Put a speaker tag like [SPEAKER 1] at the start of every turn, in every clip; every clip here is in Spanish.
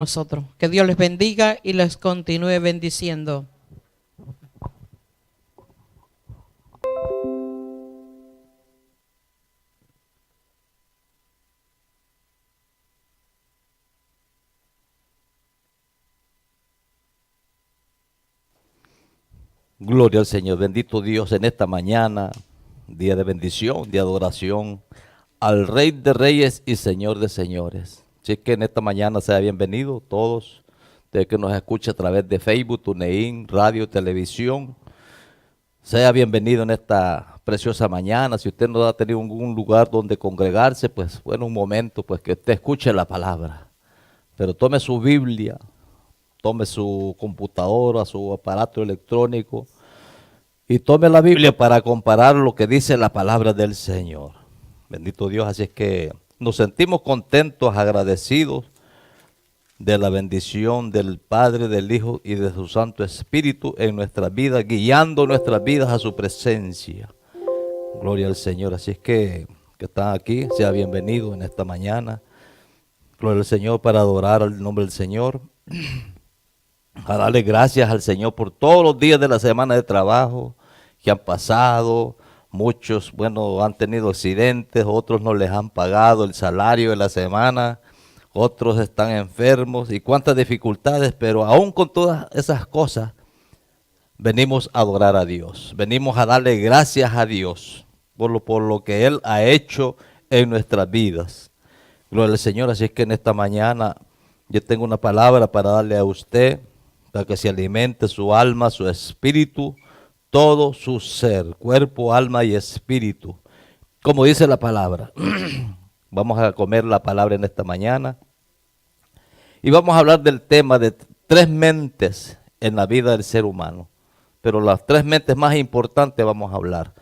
[SPEAKER 1] nosotros. Que Dios les bendiga y les continúe bendiciendo.
[SPEAKER 2] Gloria al Señor, bendito Dios en esta mañana, día de bendición, de adoración al Rey de Reyes y Señor de Señores. Así que en esta mañana sea bienvenido todos, de que nos escucha a través de Facebook, TuneIn, radio, televisión. Sea bienvenido en esta preciosa mañana. Si usted no ha tenido algún lugar donde congregarse, pues bueno, un momento, pues que usted escuche la palabra. Pero tome su Biblia, tome su computadora, su aparato electrónico y tome la Biblia para comparar lo que dice la palabra del Señor. Bendito Dios, así es que nos sentimos contentos, agradecidos de la bendición del Padre, del Hijo y de su Santo Espíritu en nuestras vidas, guiando nuestras vidas a su presencia. Gloria al Señor, así es que están aquí, sea bienvenido en esta mañana. Gloria al Señor para adorar al nombre del Señor. A darle gracias al Señor por todos los días de la semana de trabajo que han pasado. Muchos, bueno, han tenido accidentes, otros no les han pagado el salario de la semana, otros están enfermos y cuántas dificultades, pero aún con todas esas cosas, venimos a adorar a Dios, venimos a darle gracias a Dios por lo que Él ha hecho en nuestras vidas. Gloria al Señor, así es que en esta mañana yo tengo una palabra para darle a usted, para que se alimente su alma, su espíritu, todo su ser, cuerpo, alma y espíritu. Como dice la palabra, vamos a comer la palabra en esta mañana y vamos a hablar del tema de tres mentes en la vida del ser humano. Pero las tres mentes más importantes vamos a hablar.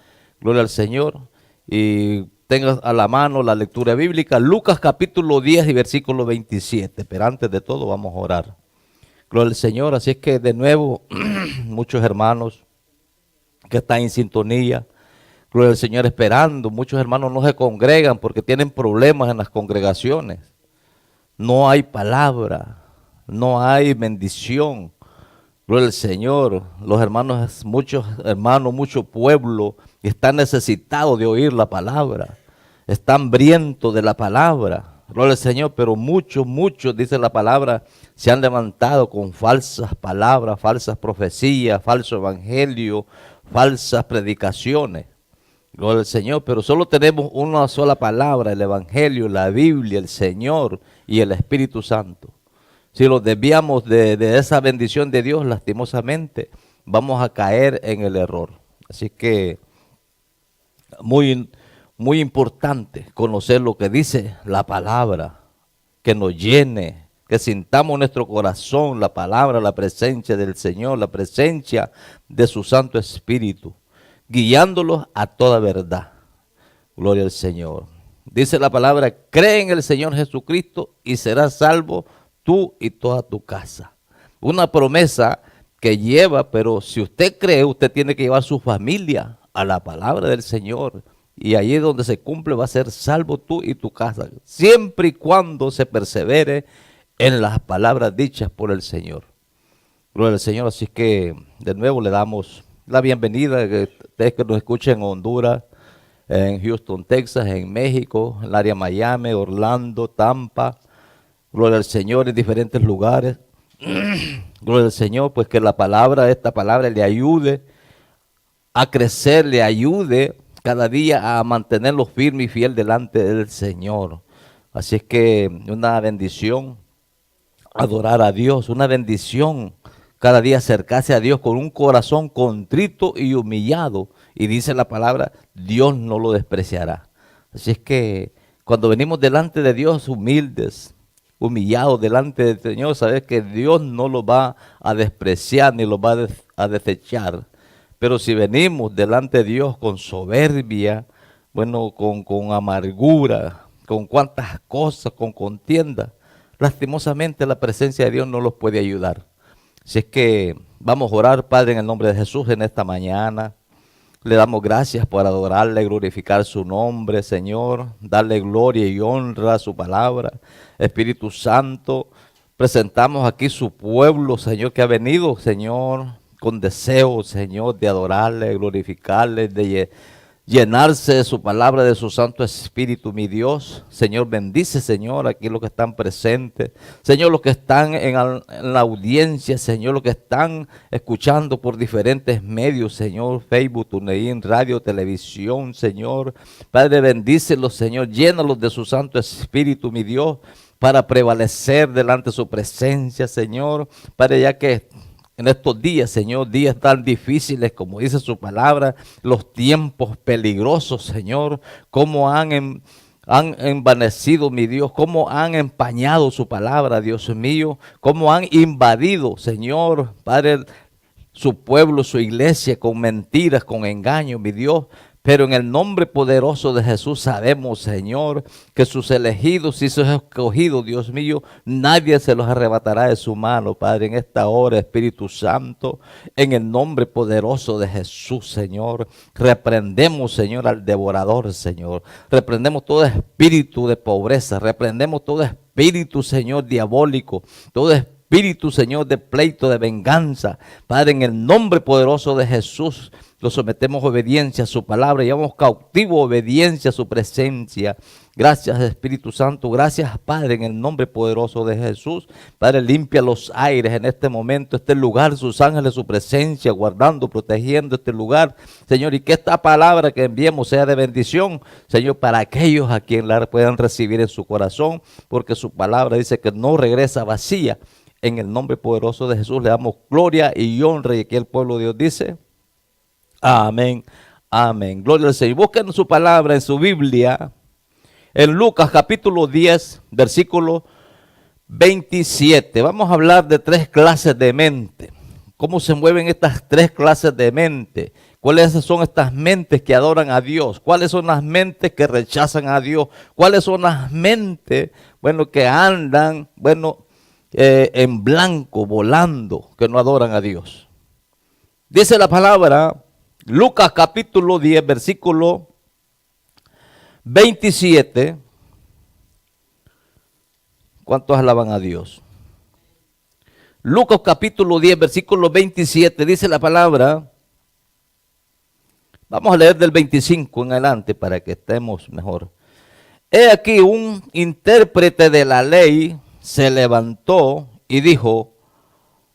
[SPEAKER 2] Gloria al Señor. Y tenga a la mano la lectura bíblica, Lucas capítulo 10 y versículo 27. Pero antes de todo vamos a orar. Gloria al Señor, así es que de nuevo, muchos hermanos que están en sintonía, gloria al Señor esperando, muchos hermanos no se congregan porque tienen problemas en las congregaciones, no hay palabra, no hay bendición, gloria al Señor, los hermanos, mucho pueblo están necesitados de oír la palabra, están hambrientos de la palabra. Gloria al Señor, pero muchos, dice la palabra, se han levantado con falsas palabras, falsas profecías, falso evangelio, falsas predicaciones. Gloria al Señor, pero solo tenemos una sola palabra, el evangelio, la Biblia, el Señor y el Espíritu Santo. Si los desviamos de esa bendición de Dios, lastimosamente, vamos a caer en el error. Así que muy importante conocer lo que dice la palabra, que nos llene, que sintamos en nuestro corazón la palabra, la presencia del Señor, la presencia de su Santo Espíritu, guiándolos a toda verdad. Gloria al Señor. Dice la palabra, cree en el Señor Jesucristo y serás salvo tú y toda tu casa. Una promesa que lleva, pero si usted cree, usted tiene que llevar su familia a la palabra del Señor. Y allí donde se cumple va a ser salvo tú y tu casa, siempre y cuando se persevere en las palabras dichas por el Señor. Gloria al Señor, así que de nuevo le damos la bienvenida a ustedes que nos escuchen en Honduras, en Houston, Texas, en México, en el área de Miami, Orlando, Tampa. Gloria al Señor en diferentes lugares. Gloria al Señor, pues que esta palabra le ayude a crecer, le ayude cada día a mantenerlo firme y fiel delante del Señor. Así es que una bendición adorar a Dios, una bendición cada día acercarse a Dios con un corazón contrito y humillado. Y dice la palabra, Dios no lo despreciará. Así es que cuando venimos delante de Dios humildes, humillados delante del Señor, sabes que Dios no lo va a despreciar ni lo va a desechar. Pero si venimos delante de Dios con soberbia, bueno, con amargura, con cuantas cosas, con contienda, lastimosamente la presencia de Dios no los puede ayudar. Así es que vamos a orar, Padre, en el nombre de Jesús en esta mañana. Le damos gracias por adorarle, glorificar su nombre, Señor, darle gloria y honra a su palabra. Espíritu Santo, Presentamos aquí su pueblo, Señor, que ha venido, Señor, con deseo, Señor, de adorarle, glorificarle, de llenarse de su palabra, de su Santo Espíritu, mi Dios. Señor, bendice, Señor, aquí los que están presentes. Señor, los que están en la audiencia, Señor, los que están escuchando por diferentes medios, Señor, Facebook, TuneIn, radio, televisión, Señor. Padre, bendícelos, Señor, llénalos de su Santo Espíritu, mi Dios, para prevalecer delante de su presencia, Señor. Padre, ya que en estos días, Señor, días tan difíciles, como dice su palabra, los tiempos peligrosos, Señor, cómo han envanecido, mi Dios, cómo han empañado su palabra, Dios mío, cómo han invadido, Señor, Padre, su pueblo, su iglesia, con mentiras, con engaños, mi Dios. Pero en el nombre poderoso de Jesús sabemos, Señor, que sus elegidos y sus escogidos, Dios mío, nadie se los arrebatará de su mano, Padre, en esta hora, Espíritu Santo, en el nombre poderoso de Jesús, Señor. Reprendemos, Señor, al devorador, Señor. Reprendemos todo espíritu de pobreza, reprendemos todo espíritu, Señor, diabólico, todo espíritu, Señor, de pleito, de venganza. Padre, en el nombre poderoso de Jesús, lo sometemos a obediencia a su palabra, llevamos cautivo obediencia a su presencia. Gracias, Espíritu Santo, gracias, Padre, en el nombre poderoso de Jesús. Padre, limpia los aires en este momento, este lugar, sus ángeles, su presencia, guardando, protegiendo este lugar, Señor, y que esta palabra que enviemos sea de bendición, Señor, para aquellos a quienes la puedan recibir en su corazón, porque su palabra dice que no regresa vacía. En el nombre poderoso de Jesús le damos gloria y honra, y aquí el pueblo de Dios dice: amén, amén. Gloria al Señor. Busquen su palabra en su Biblia, en Lucas capítulo 10, versículo 27. Vamos a hablar de tres clases de mente. ¿Cómo se mueven estas tres clases de mente? ¿Cuáles son estas mentes que adoran a Dios? ¿Cuáles son las mentes que rechazan a Dios? ¿Cuáles son las mentes, que andan, en blanco, volando, que no adoran a Dios? Dice la palabra, Lucas capítulo 10, versículo 27. ¿Cuántos alaban a Dios? Lucas capítulo 10, versículo 27, dice la palabra. Vamos a leer del 25 en adelante para que estemos mejor. He aquí un intérprete de la ley se levantó y dijo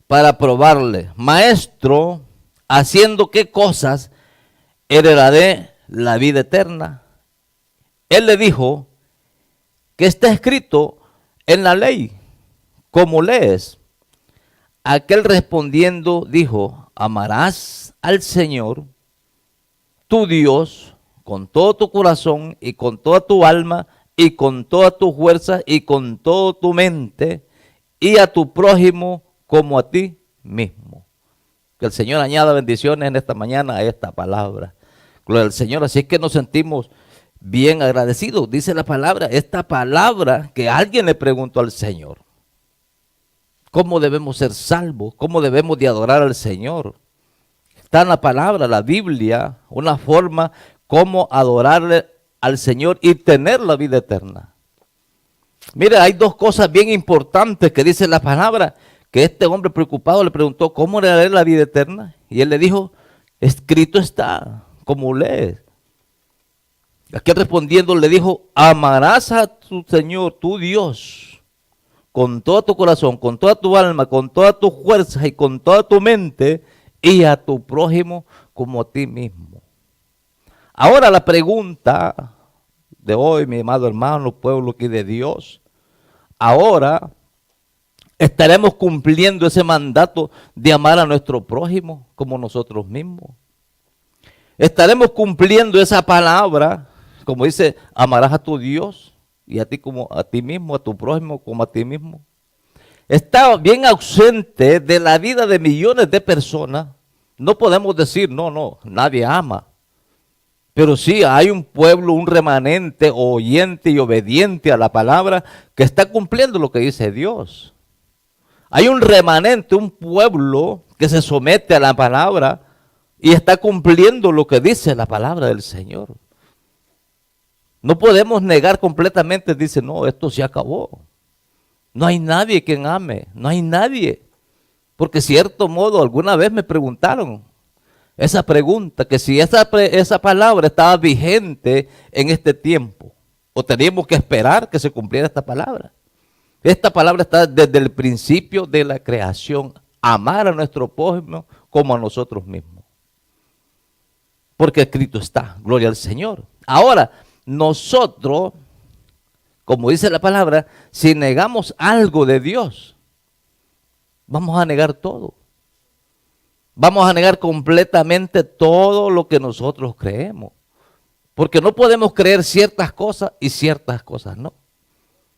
[SPEAKER 2] para probarle: Maestro, ¿haciendo qué cosas heredaré la vida eterna? Él le dijo: ¿qué está escrito en la ley? ¿Cómo lees? Aquel respondiendo dijo: amarás al Señor tu Dios con todo tu corazón y con toda tu alma y con toda tu fuerza y con toda tu mente, y a tu prójimo como a ti mismo. Que el Señor añada bendiciones en esta mañana a esta palabra. Gloria al Señor. Así es que nos sentimos bien agradecidos. Dice la palabra, esta palabra que alguien le preguntó al Señor: ¿cómo debemos ser salvos? ¿Cómo debemos de adorar al Señor? Está en la palabra, la Biblia, una forma como adorarle al Señor y tener la vida eterna. Mire, hay dos cosas bien importantes que dice la palabra, que este hombre preocupado le preguntó: ¿cómo heredaré la vida eterna? Y él le dijo: escrito está, como lees. Aquel respondiendo le dijo: amarás a tu Señor, tu Dios, con todo tu corazón, con toda tu alma, con toda tu fuerza y con toda tu mente, y a tu prójimo como a ti mismo. Ahora la pregunta de hoy, mi amado hermano, pueblo aquí de Dios, ahora estaremos cumpliendo ese mandato de amar a nuestro prójimo como nosotros mismos. Estaremos cumpliendo esa palabra, como dice: amarás a tu Dios y a ti como a ti mismo, a tu prójimo como a ti mismo. Está bien ausente de la vida de millones de personas. No podemos decir, no, nadie ama. Pero sí hay un pueblo, un remanente oyente y obediente a la palabra que está cumpliendo lo que dice Dios. Hay un remanente, un pueblo que se somete a la palabra y está cumpliendo lo que dice la palabra del Señor. No podemos negar completamente, dice, no, esto se acabó. No hay nadie quien ame, no hay nadie. Porque cierto modo, alguna vez me preguntaron esa pregunta, que si esa palabra estaba vigente en este tiempo, o teníamos que esperar que se cumpliera esta palabra. Esta palabra está desde el principio de la creación, amar a nuestro prójimo como a nosotros mismos. Porque escrito está, gloria al Señor. Ahora, nosotros, como dice la palabra, si negamos algo de Dios, vamos a negar todo. Vamos a negar completamente todo lo que nosotros creemos. Porque no podemos creer ciertas cosas y ciertas cosas no.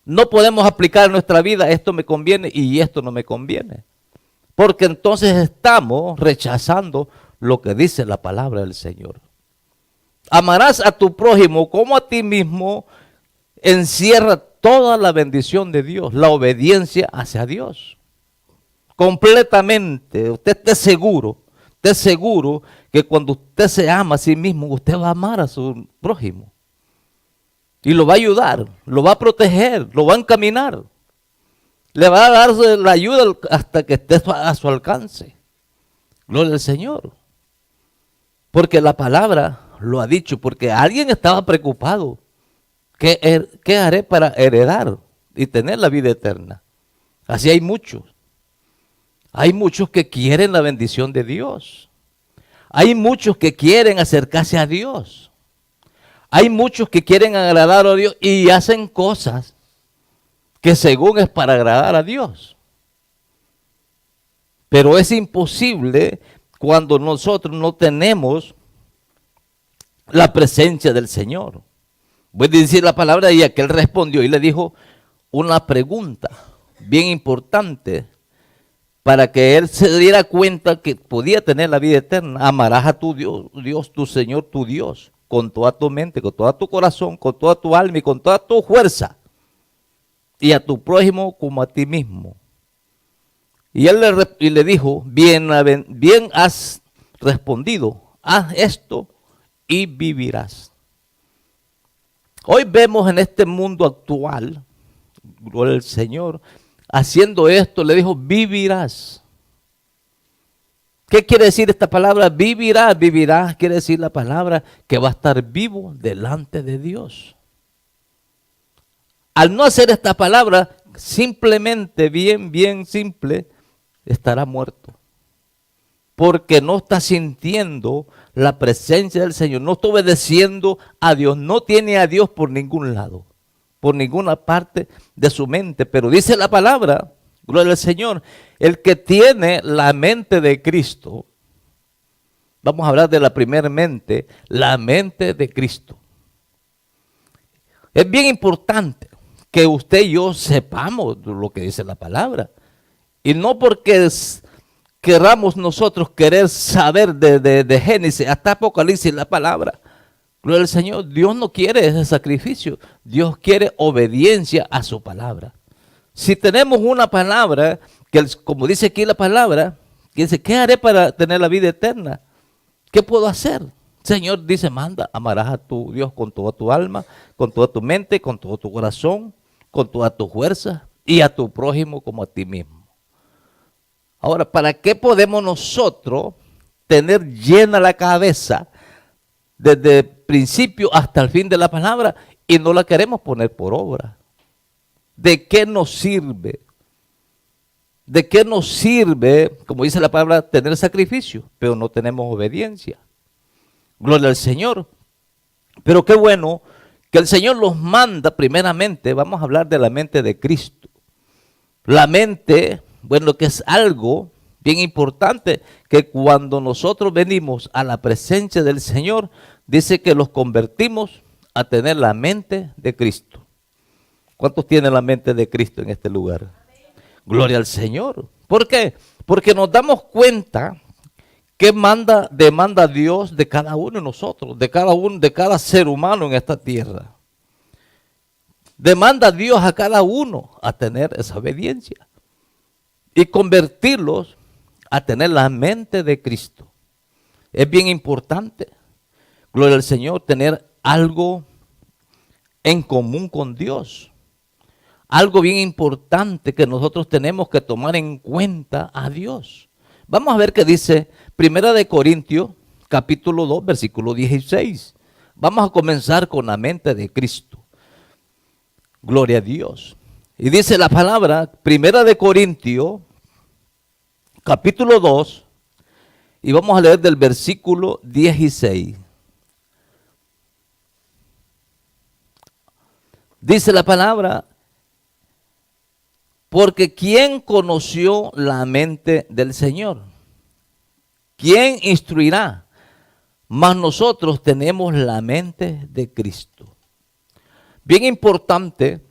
[SPEAKER 2] No podemos aplicar en nuestra vida, esto me conviene y esto no me conviene. Porque entonces estamos rechazando lo que dice la palabra del Señor. Amarás a tu prójimo como a ti mismo, encierra toda la bendición de Dios, la obediencia hacia Dios. Completamente, usted esté seguro que cuando usted se ama a sí mismo, usted va a amar a su prójimo. Y lo va a ayudar, lo va a proteger, lo va a encaminar. Le va a dar la ayuda hasta que esté a su alcance. Gloria al Señor. Porque la palabra lo ha dicho, porque alguien estaba preocupado. ¿Qué haré para heredar y tener la vida eterna? Así hay muchos. Hay muchos que quieren la bendición de Dios. Hay muchos que quieren acercarse a Dios. Hay muchos que quieren agradar a Dios y hacen cosas que según es para agradar a Dios. Pero es imposible cuando nosotros no tenemos la presencia del Señor. Voy a decir la palabra y aquel respondió y le dijo una pregunta bien importante para que él se diera cuenta que podía tener la vida eterna. Amarás a tu Dios, tu Señor, tu Dios, con toda tu mente, con todo tu corazón, con toda tu alma y con toda tu fuerza. Y a tu prójimo como a ti mismo. Y él le dijo, bien has respondido, haz esto y vivirás. Hoy vemos en este mundo actual, gloria al Señor, haciendo esto, le dijo, vivirás. ¿Qué quiere decir esta palabra? Vivirás, vivirás, quiere decir la palabra que va a estar vivo delante de Dios. Al no hacer esta palabra, simplemente, bien simple, estará muerto. Porque no está sintiendo la presencia del Señor, no está obedeciendo a Dios, no tiene a Dios por ningún lado, por ninguna parte de su mente. Pero dice la palabra, gloria al Señor, el que tiene la mente de Cristo, vamos a hablar de la primera mente, la mente de Cristo. Es bien importante que usted y yo sepamos lo que dice la palabra. Y no porque queramos nosotros querer saber de Génesis hasta Apocalipsis la palabra. Gloria al Señor, Dios no quiere ese sacrificio. Dios quiere obediencia a su palabra. Si tenemos una palabra, que como dice aquí la palabra, que dice, ¿qué haré para tener la vida eterna? ¿Qué puedo hacer? Señor dice, manda, amarás a tu Dios con toda tu alma, con toda tu mente, con todo tu corazón, con toda tu fuerza y a tu prójimo como a ti mismo. Ahora, ¿para qué podemos nosotros tener llena la cabeza desde el principio hasta el fin de la palabra y no la queremos poner por obra? ¿De qué nos sirve? ¿De qué nos sirve, como dice la palabra, tener sacrificio, pero no tenemos obediencia? Gloria al Señor. Pero qué bueno que el Señor los manda primeramente, vamos a hablar de la mente de Cristo. La mente, bueno, que es algo bien importante, que cuando nosotros venimos a la presencia del Señor, dice que los convertimos a tener la mente de Cristo. ¿Cuántos tienen la mente de Cristo en este lugar? Gloria al Señor. ¿Por qué? Porque nos damos cuenta que demanda Dios de cada uno de nosotros, de cada ser humano en esta tierra. Demanda Dios a cada uno a tener esa obediencia y convertirlos a tener la mente de Cristo. Es bien importante, gloria al Señor, tener algo en común con Dios. algo bien importante que nosotros tenemos que tomar en cuenta a Dios. Vamos a ver qué dice Primera de Corintios, capítulo 2, versículo 16. Vamos a comenzar con la mente de Cristo. Gloria a Dios. Y dice la palabra, Primera de Corintios, capítulo 2, y vamos a leer del versículo 16. Dice la palabra, porque ¿quién conoció la mente del Señor? ¿Quién instruirá? Mas nosotros tenemos la mente de Cristo. Bien importante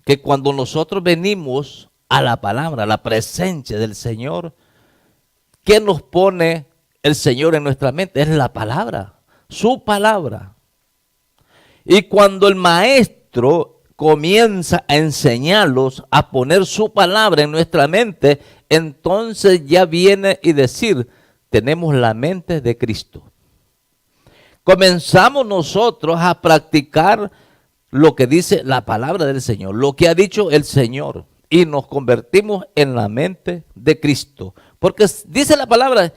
[SPEAKER 2] que cuando nosotros venimos a la palabra, a la presencia del Señor, ¿qué nos pone el Señor en nuestra mente? Es la palabra, su palabra. Y cuando el maestro comienza a enseñarlos a poner su palabra en nuestra mente, entonces ya viene y decir, tenemos la mente de Cristo. Comenzamos nosotros a practicar lo que dice la palabra del Señor, lo que ha dicho el Señor, y nos convertimos en la mente de Cristo. Porque dice la palabra,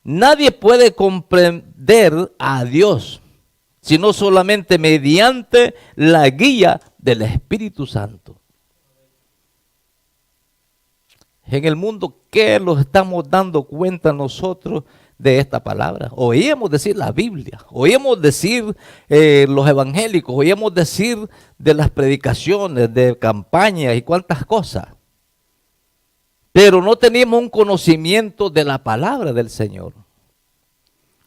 [SPEAKER 2] nadie puede comprender a Dios, sino solamente mediante la guía del Espíritu Santo. En el mundo, ¿qué nos estamos dando cuenta nosotros de esta palabra? Oíamos decir la Biblia, oíamos decir los evangélicos, oíamos decir de las predicaciones, de campañas y cuantas cosas. Pero no teníamos un conocimiento de la palabra del Señor.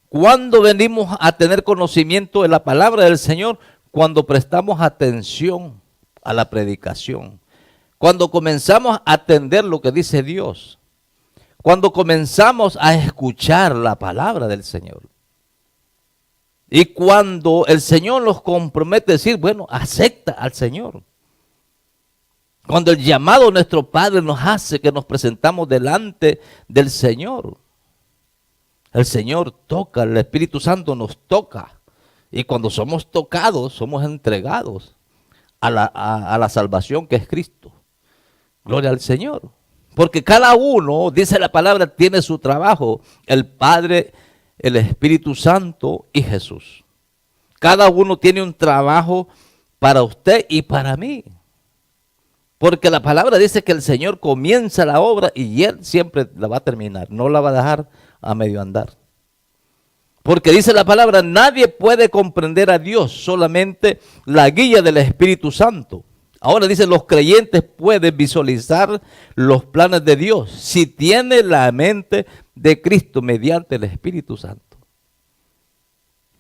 [SPEAKER 2] ¿Cuándo venimos a tener conocimiento de la palabra del Señor? Cuando prestamos atención a la predicación. Cuando comenzamos a atender lo que dice Dios. Cuando comenzamos a escuchar la palabra del Señor. Y cuando el Señor nos compromete a decir, bueno, acepta al Señor. Cuando el llamado de nuestro Padre nos hace que nos presentamos delante del Señor. El Señor toca, el Espíritu Santo nos toca. Y cuando somos tocados, somos entregados a la salvación que es Cristo. Gloria al Señor. Porque cada uno, dice la palabra, tiene su trabajo. El Padre, el Espíritu Santo y Jesús. Cada uno tiene un trabajo para usted y para mí. Porque la palabra dice que el Señor comienza la obra y Él siempre la va a terminar. No la va a dejar a medio andar. Porque dice la palabra, nadie puede comprender a Dios, solamente la guía del Espíritu Santo. Ahora dice, los creyentes pueden visualizar los planes de Dios si tiene la mente de Cristo mediante el Espíritu Santo.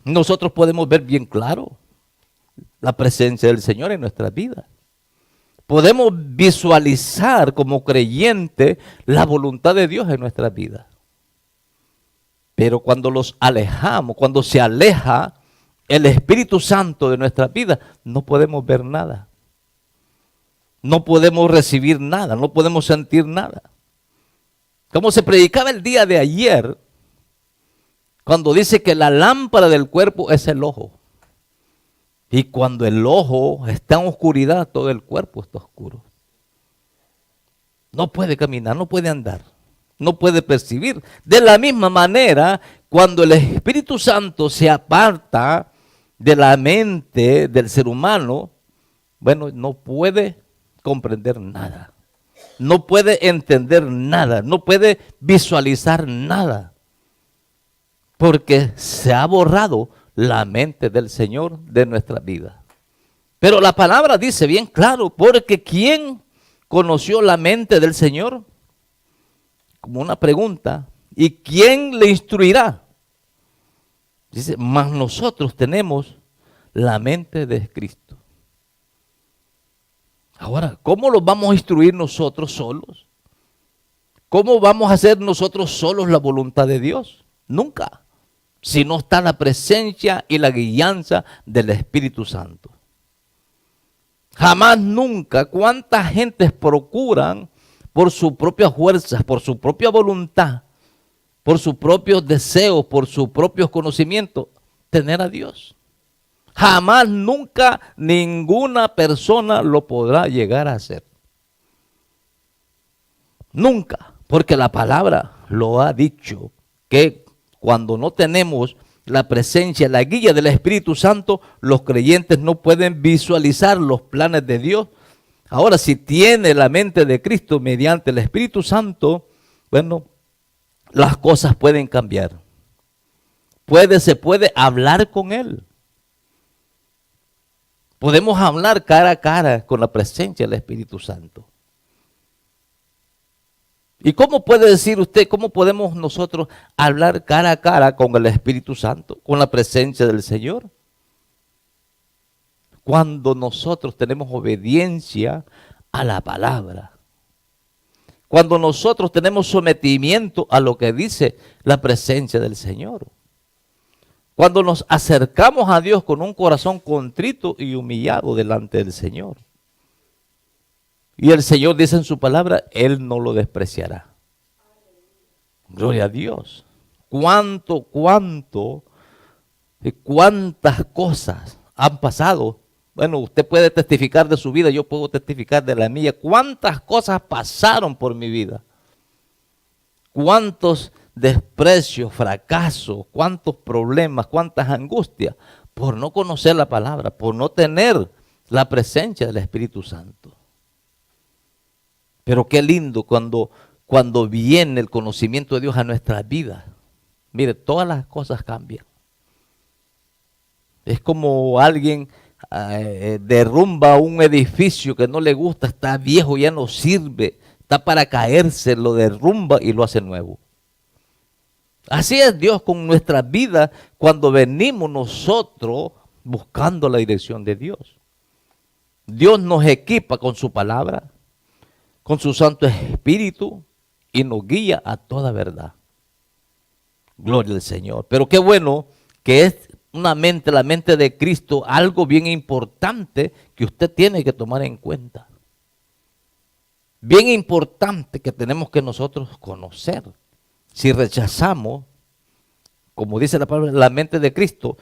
[SPEAKER 2] Nosotros podemos ver bien claro la presencia del Señor en nuestras vidas. Podemos visualizar como creyente la voluntad de Dios en nuestras vidas. Pero cuando los alejamos, cuando se aleja el Espíritu Santo de nuestras vidas, no podemos ver nada. No podemos recibir nada, no podemos sentir nada. Como se predicaba el día de ayer, cuando dice que la lámpara del cuerpo es el ojo. Y cuando el ojo está en oscuridad, todo el cuerpo está oscuro. No puede caminar, no puede andar, no puede percibir. De la misma manera, cuando el Espíritu Santo se aparta de la mente del ser humano, bueno, no puede comprender nada. No puede entender nada, no puede visualizar nada. Porque se ha borrado la mente del Señor de nuestra vida. Pero la palabra dice bien claro, porque ¿quién conoció la mente del Señor? Como una pregunta. ¿Y quién le instruirá? Dice, mas nosotros tenemos la mente de Cristo. Ahora, ¿cómo lo vamos a instruir nosotros solos? ¿Cómo vamos a hacer nosotros solos la voluntad de Dios? Nunca. Si no está la presencia y la guianza del Espíritu Santo. Jamás, nunca. ¿Cuántas gentes procuran por sus propias fuerzas, por su propia voluntad, por sus propios deseos, por sus propios conocimientos, tener a Dios? Jamás, nunca, ninguna persona lo podrá llegar a hacer. Nunca, porque la palabra lo ha dicho, que cuando no tenemos la presencia, la guía del Espíritu Santo, los creyentes no pueden visualizar los planes de Dios. Ahora, si tiene la mente de Cristo mediante el Espíritu Santo, bueno, las cosas pueden cambiar. Se puede hablar con Él. Podemos hablar cara a cara con la presencia del Espíritu Santo. ¿Y cómo puede decir usted, cómo podemos nosotros hablar cara a cara con el Espíritu Santo, con la presencia del Señor? Cuando nosotros tenemos obediencia a la palabra. Cuando nosotros tenemos sometimiento a lo que dice la presencia del Señor. Cuando nos acercamos a Dios con un corazón contrito y humillado delante del Señor. Y el Señor dice en su palabra, Él no lo despreciará. Gloria a Dios. Cuántas cosas han pasado. Bueno, usted puede testificar de su vida, yo puedo testificar de la mía. Cuántas cosas pasaron por mi vida. Cuántos desprecios, fracasos, cuántos problemas, cuántas angustias, por no conocer la palabra, por no tener la presencia del Espíritu Santo. Pero qué lindo cuando viene el conocimiento de Dios a nuestras vidas. Mire, todas las cosas cambian. Es como alguien derrumba un edificio que no le gusta, está viejo, ya no sirve, está para caerse, lo derrumba y lo hace nuevo. Así es Dios con nuestra vida cuando venimos nosotros buscando la dirección de Dios. Dios nos equipa con su palabra, con su Santo Espíritu y nos guía a toda verdad. Gloria al Señor. Pero qué bueno que es la mente de Cristo, algo bien importante que usted tiene que tomar en cuenta. Bien importante que tenemos que nosotros conocer. Si rechazamos, como dice la palabra, la mente de Cristo,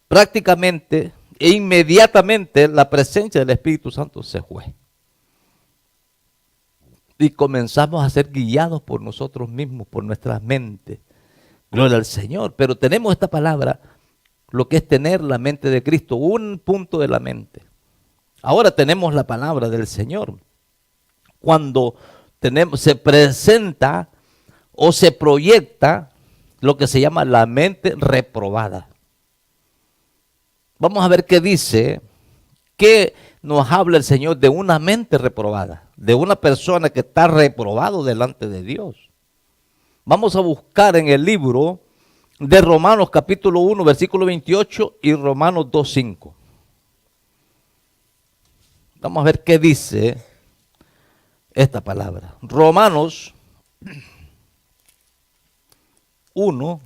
[SPEAKER 2] prácticamente e inmediatamente la presencia del Espíritu Santo se fue. Y comenzamos a ser guiados por nosotros mismos, por nuestras mentes. Gloria al Señor. Pero tenemos esta palabra, lo que es tener la mente de Cristo, un punto de la mente. Ahora tenemos la palabra del Señor. Cuando se presenta o se proyecta lo que se llama la mente reprobada. Vamos a ver qué dice, qué nos habla el Señor de una mente reprobada, de una persona que está reprobado delante de Dios. Vamos a buscar en el libro de Romanos capítulo 1, versículo 28 y Romanos 2, 5. Vamos a ver qué dice esta palabra. Romanos 1,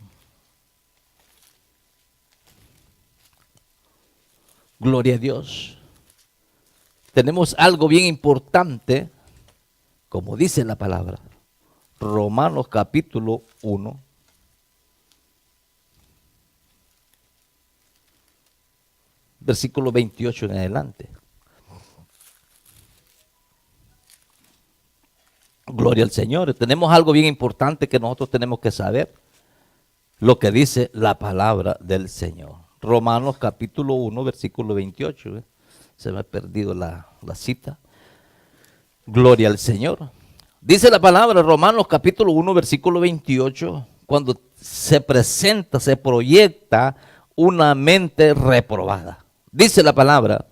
[SPEAKER 2] gloria a Dios. Tenemos algo bien importante, como dice la palabra. Romanos capítulo 1. Versículo 28 en adelante. Gloria al Señor. Tenemos algo bien importante que nosotros tenemos que saber. Lo que dice la palabra del Señor. Romanos capítulo 1, versículo 28. Se me ha perdido la cita. Gloria al Señor. Dice la palabra, Romanos capítulo 1, versículo 28, cuando se presenta, se proyecta una mente reprobada. Dice la palabra,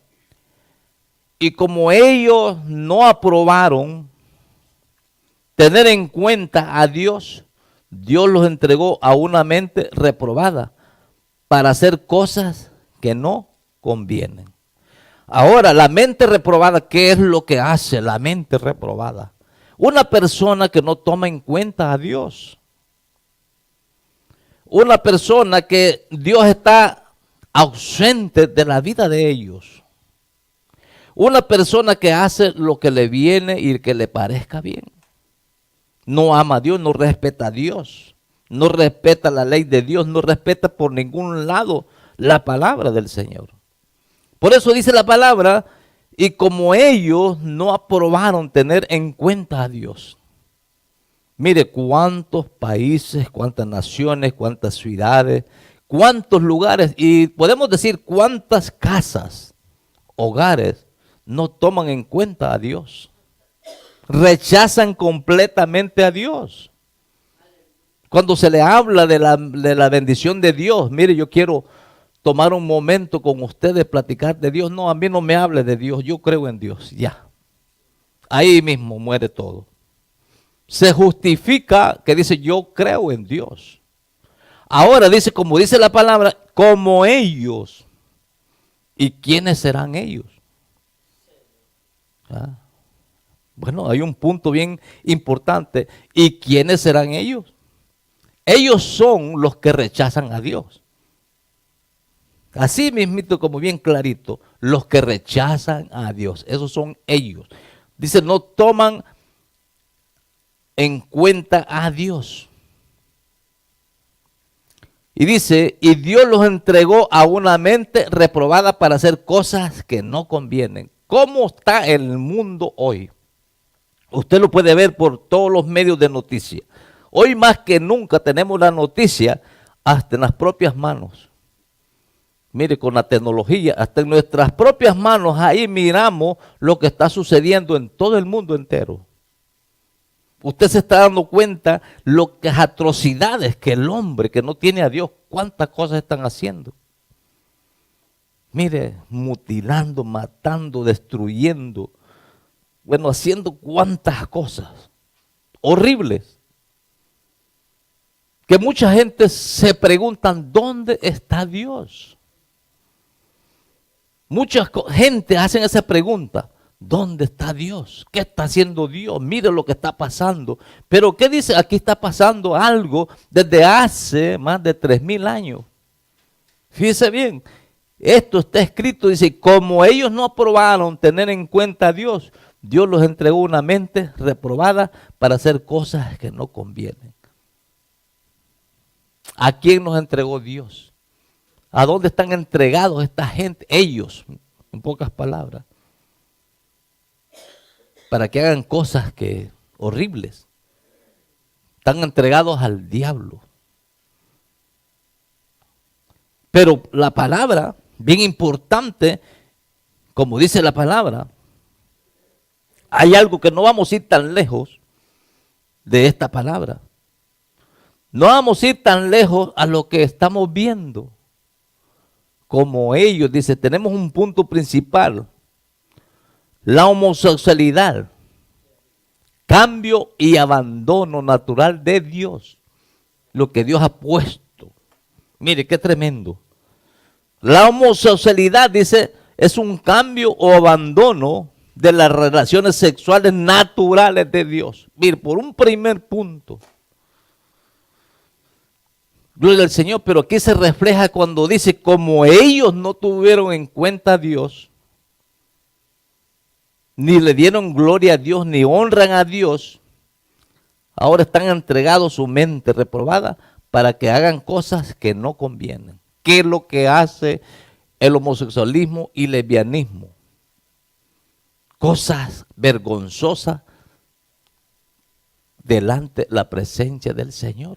[SPEAKER 2] y como ellos no aprobaron tener en cuenta a Dios, Dios los entregó a una mente reprobada para hacer cosas que no convienen. Ahora, la mente reprobada, ¿qué es lo que hace la mente reprobada? Una persona que no toma en cuenta a Dios. Una persona que Dios está ausente de la vida de ellos. Una persona que hace lo que le viene y que le parezca bien. No ama a Dios, no respeta a Dios. No respeta la ley de Dios, no respeta por ningún lado la palabra del Señor. Por eso dice la palabra, y como ellos no aprobaron tener en cuenta a Dios. Mire cuántos países, cuántas naciones, cuántas ciudades, cuántos lugares, y podemos decir cuántas casas, hogares, no toman en cuenta a Dios. Rechazan completamente a Dios. Cuando se le habla de la bendición de Dios, mire, yo quiero tomar un momento con ustedes, platicar de Dios. No, a mí no me hable de Dios, yo creo en Dios, ya. Ahí mismo muere todo. Se justifica que dice, yo creo en Dios. Ahora dice, como dice la palabra, como ellos. ¿Y quiénes serán ellos? ¿Ah? Bueno, hay un punto bien importante. ¿Y quiénes serán ellos? Ellos son los que rechazan a Dios. Así mismito, como bien clarito, los que rechazan a Dios. Esos son ellos. Dice, no toman en cuenta a Dios. Y dice, y Dios los entregó a una mente reprobada para hacer cosas que no convienen. ¿Cómo está el mundo hoy? Usted lo puede ver por todos los medios de noticia. Hoy más que nunca tenemos la noticia hasta en las propias manos. Mire, con la tecnología, hasta en nuestras propias manos, ahí miramos lo que está sucediendo en todo el mundo entero. Usted se está dando cuenta las atrocidades que el hombre que no tiene a Dios, cuántas cosas están haciendo. Mire, mutilando, matando, destruyendo, bueno, haciendo cuántas cosas horribles. Que mucha gente se preguntan, ¿dónde está Dios? Mucha gente hacen esa pregunta. ¿Dónde está Dios? ¿Qué está haciendo Dios? Mire lo que está pasando. Pero ¿qué dice? Aquí está pasando algo desde hace más de 3000 años. Fíjese bien, esto está escrito, dice, como ellos no aprobaron tener en cuenta a Dios, Dios los entregó una mente reprobada para hacer cosas que no convienen. ¿A quién nos entregó Dios? ¿A dónde están entregados esta gente? Ellos, en pocas palabras. Para que hagan cosas que horribles. Están entregados al diablo. Pero la palabra, bien importante, como dice la palabra, hay algo que no vamos a ir tan lejos de esta palabra. No vamos a ir tan lejos a lo que estamos viendo. Como ellos, dice, tenemos un punto principal. La homosexualidad, cambio y abandono natural de Dios, lo que Dios ha puesto. Mire qué tremendo. La homosexualidad, dice, es un cambio o abandono de las relaciones sexuales naturales de Dios. Mire, por un primer punto. Gloria al Señor, pero aquí se refleja cuando dice, como ellos no tuvieron en cuenta a Dios, ni le dieron gloria a Dios, ni honran a Dios, ahora están entregados su mente reprobada para que hagan cosas que no convienen. ¿Qué es lo que hace el homosexualismo y lesbianismo? Cosas vergonzosas delante de la presencia del Señor.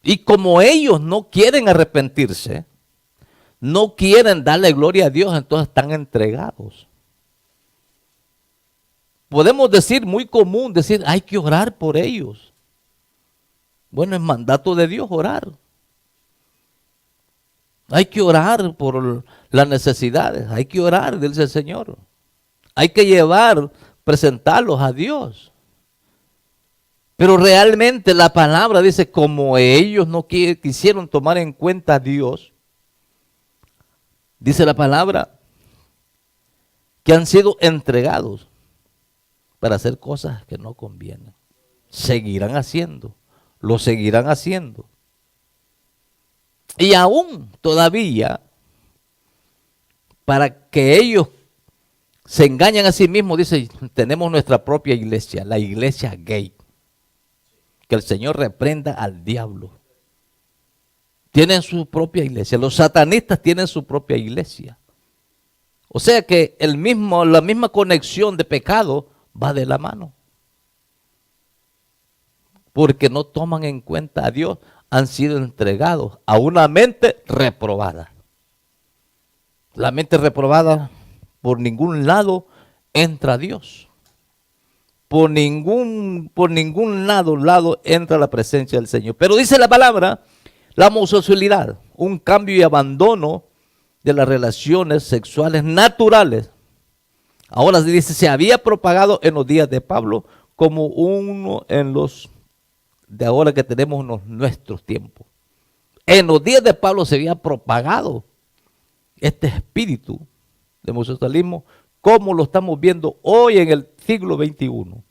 [SPEAKER 2] Y como ellos no quieren arrepentirse, no quieren darle gloria a Dios, entonces están entregados. Podemos decir, muy común, decir, hay que orar por ellos. Bueno, es mandato de Dios orar. Hay que orar por las necesidades, hay que orar, dice el Señor. Hay que llevar, presentarlos a Dios. Pero realmente la palabra dice, como ellos no quisieron tomar en cuenta a Dios, dice la palabra, que han sido entregados para hacer cosas que no convienen. Seguirán haciendo, lo seguirán haciendo. Y aún todavía, para que ellos se engañen a sí mismos, dice, tenemos nuestra propia iglesia, la iglesia gay. Que el Señor reprenda al diablo. tienen su propia iglesia. Los satanistas tienen su propia iglesia. O sea que la misma conexión de pecado va de la mano. Porque no toman en cuenta a Dios, han sido entregados a una mente reprobada. La mente reprobada por ningún lado entra a Dios. Por ningún lado entra la presencia del Señor. Pero dice la palabra, la homosexualidad, un cambio y abandono de las relaciones sexuales naturales. Ahora se dice, se había propagado en los días de Pablo como uno en los de ahora que tenemos en nuestros tiempos. En los días de Pablo se había propagado este espíritu de homosexualismo como lo estamos viendo hoy en el siglo XXI.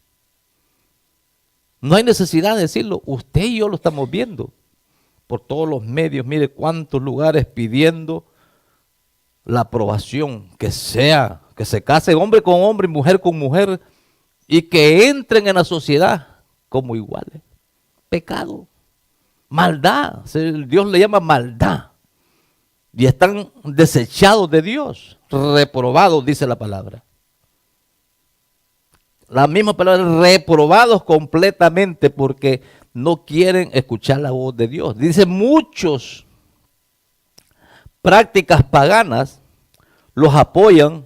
[SPEAKER 2] No hay necesidad de decirlo, usted y yo lo estamos viendo por todos los medios. Mire cuántos lugares pidiendo la aprobación, que se case hombre con hombre y mujer con mujer y que entren en la sociedad como iguales. Pecado, maldad, Dios le llama maldad. Y están desechados de Dios, reprobados, dice la palabra. La misma palabra, reprobados completamente porque no quieren escuchar la voz de Dios. Dice, muchos prácticas paganas los apoyan,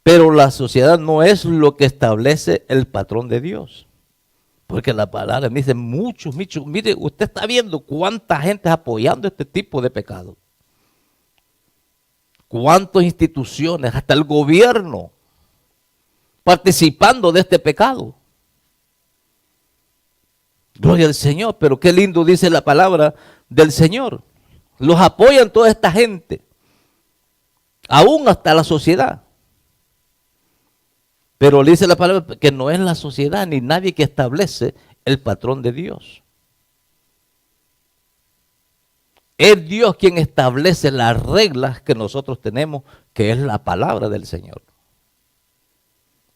[SPEAKER 2] pero la sociedad no es lo que establece el patrón de Dios. Porque la palabra me dice muchos. Mire, usted está viendo cuánta gente apoyando este tipo de pecado. Cuántas instituciones, hasta el gobierno, participando de este pecado. Gloria al Señor, pero qué lindo dice la palabra del Señor. Los apoyan toda esta gente, aún hasta la sociedad. Pero le dice la palabra que no es la sociedad ni nadie que establece el patrón de Dios. Es Dios quien establece las reglas que nosotros tenemos, que es la palabra del Señor.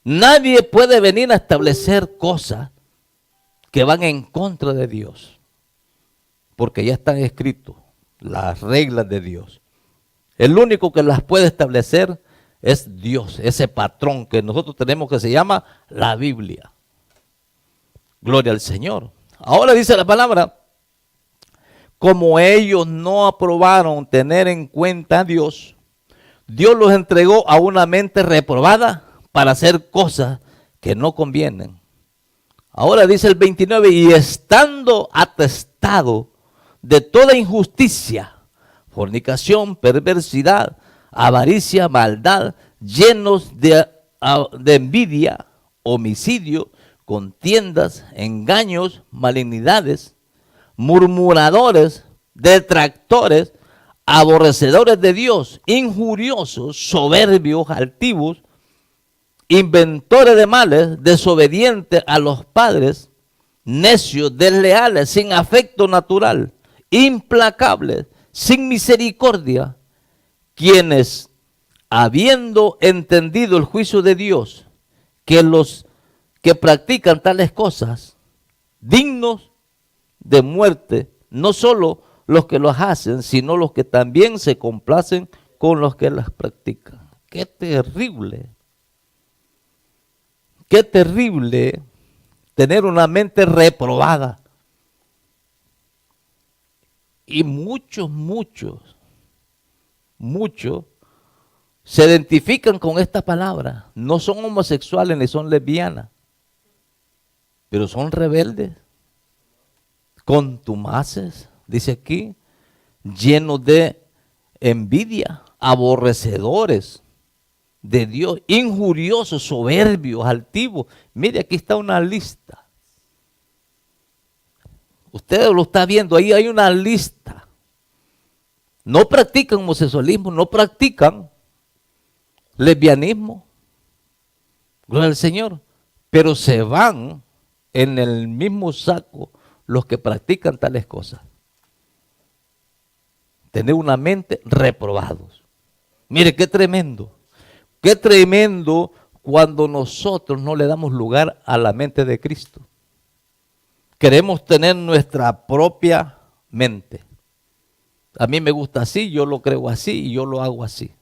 [SPEAKER 2] Nadie puede venir a establecer cosas que van en contra de Dios, porque ya están escritos las reglas de Dios. El único que las puede establecer es Dios, ese patrón que nosotros tenemos que se llama la Biblia. Gloria al Señor. Ahora dice la palabra, como ellos no aprobaron tener en cuenta a Dios, Dios los entregó a una mente reprobada para hacer cosas que no convienen. Ahora dice el 29, y estando atestado de toda injusticia, fornicación, perversidad, avaricia, maldad, llenos de envidia, homicidio, contiendas, engaños, malignidades, murmuradores, detractores, aborrecedores de Dios, injuriosos, soberbios, altivos, inventores de males, desobedientes a los padres, necios, desleales, sin afecto natural, implacables, sin misericordia, quienes, habiendo entendido el juicio de Dios, que los que practican tales cosas, dignos de muerte, no solo los que los hacen, sino los que también se complacen con los que las practican. ¡Qué terrible! ¡Qué terrible tener una mente reprobada! Y muchos se identifican con esta palabra. No son homosexuales ni son lesbianas, pero son rebeldes, contumaces, dice aquí, llenos de envidia, aborrecedores de Dios, injuriosos, soberbios, altivos. Mire, aquí está una lista. Usted lo está viendo, ahí hay una lista. No practican homosexualismo, no practican lesbianismo, gloria al Señor, pero se van en el mismo saco los que practican tales cosas. Tener una mente reprobados. Mire qué tremendo cuando nosotros no le damos lugar a la mente de Cristo. Queremos tener nuestra propia mente. A mí me gusta así, yo lo creo así y yo lo hago así.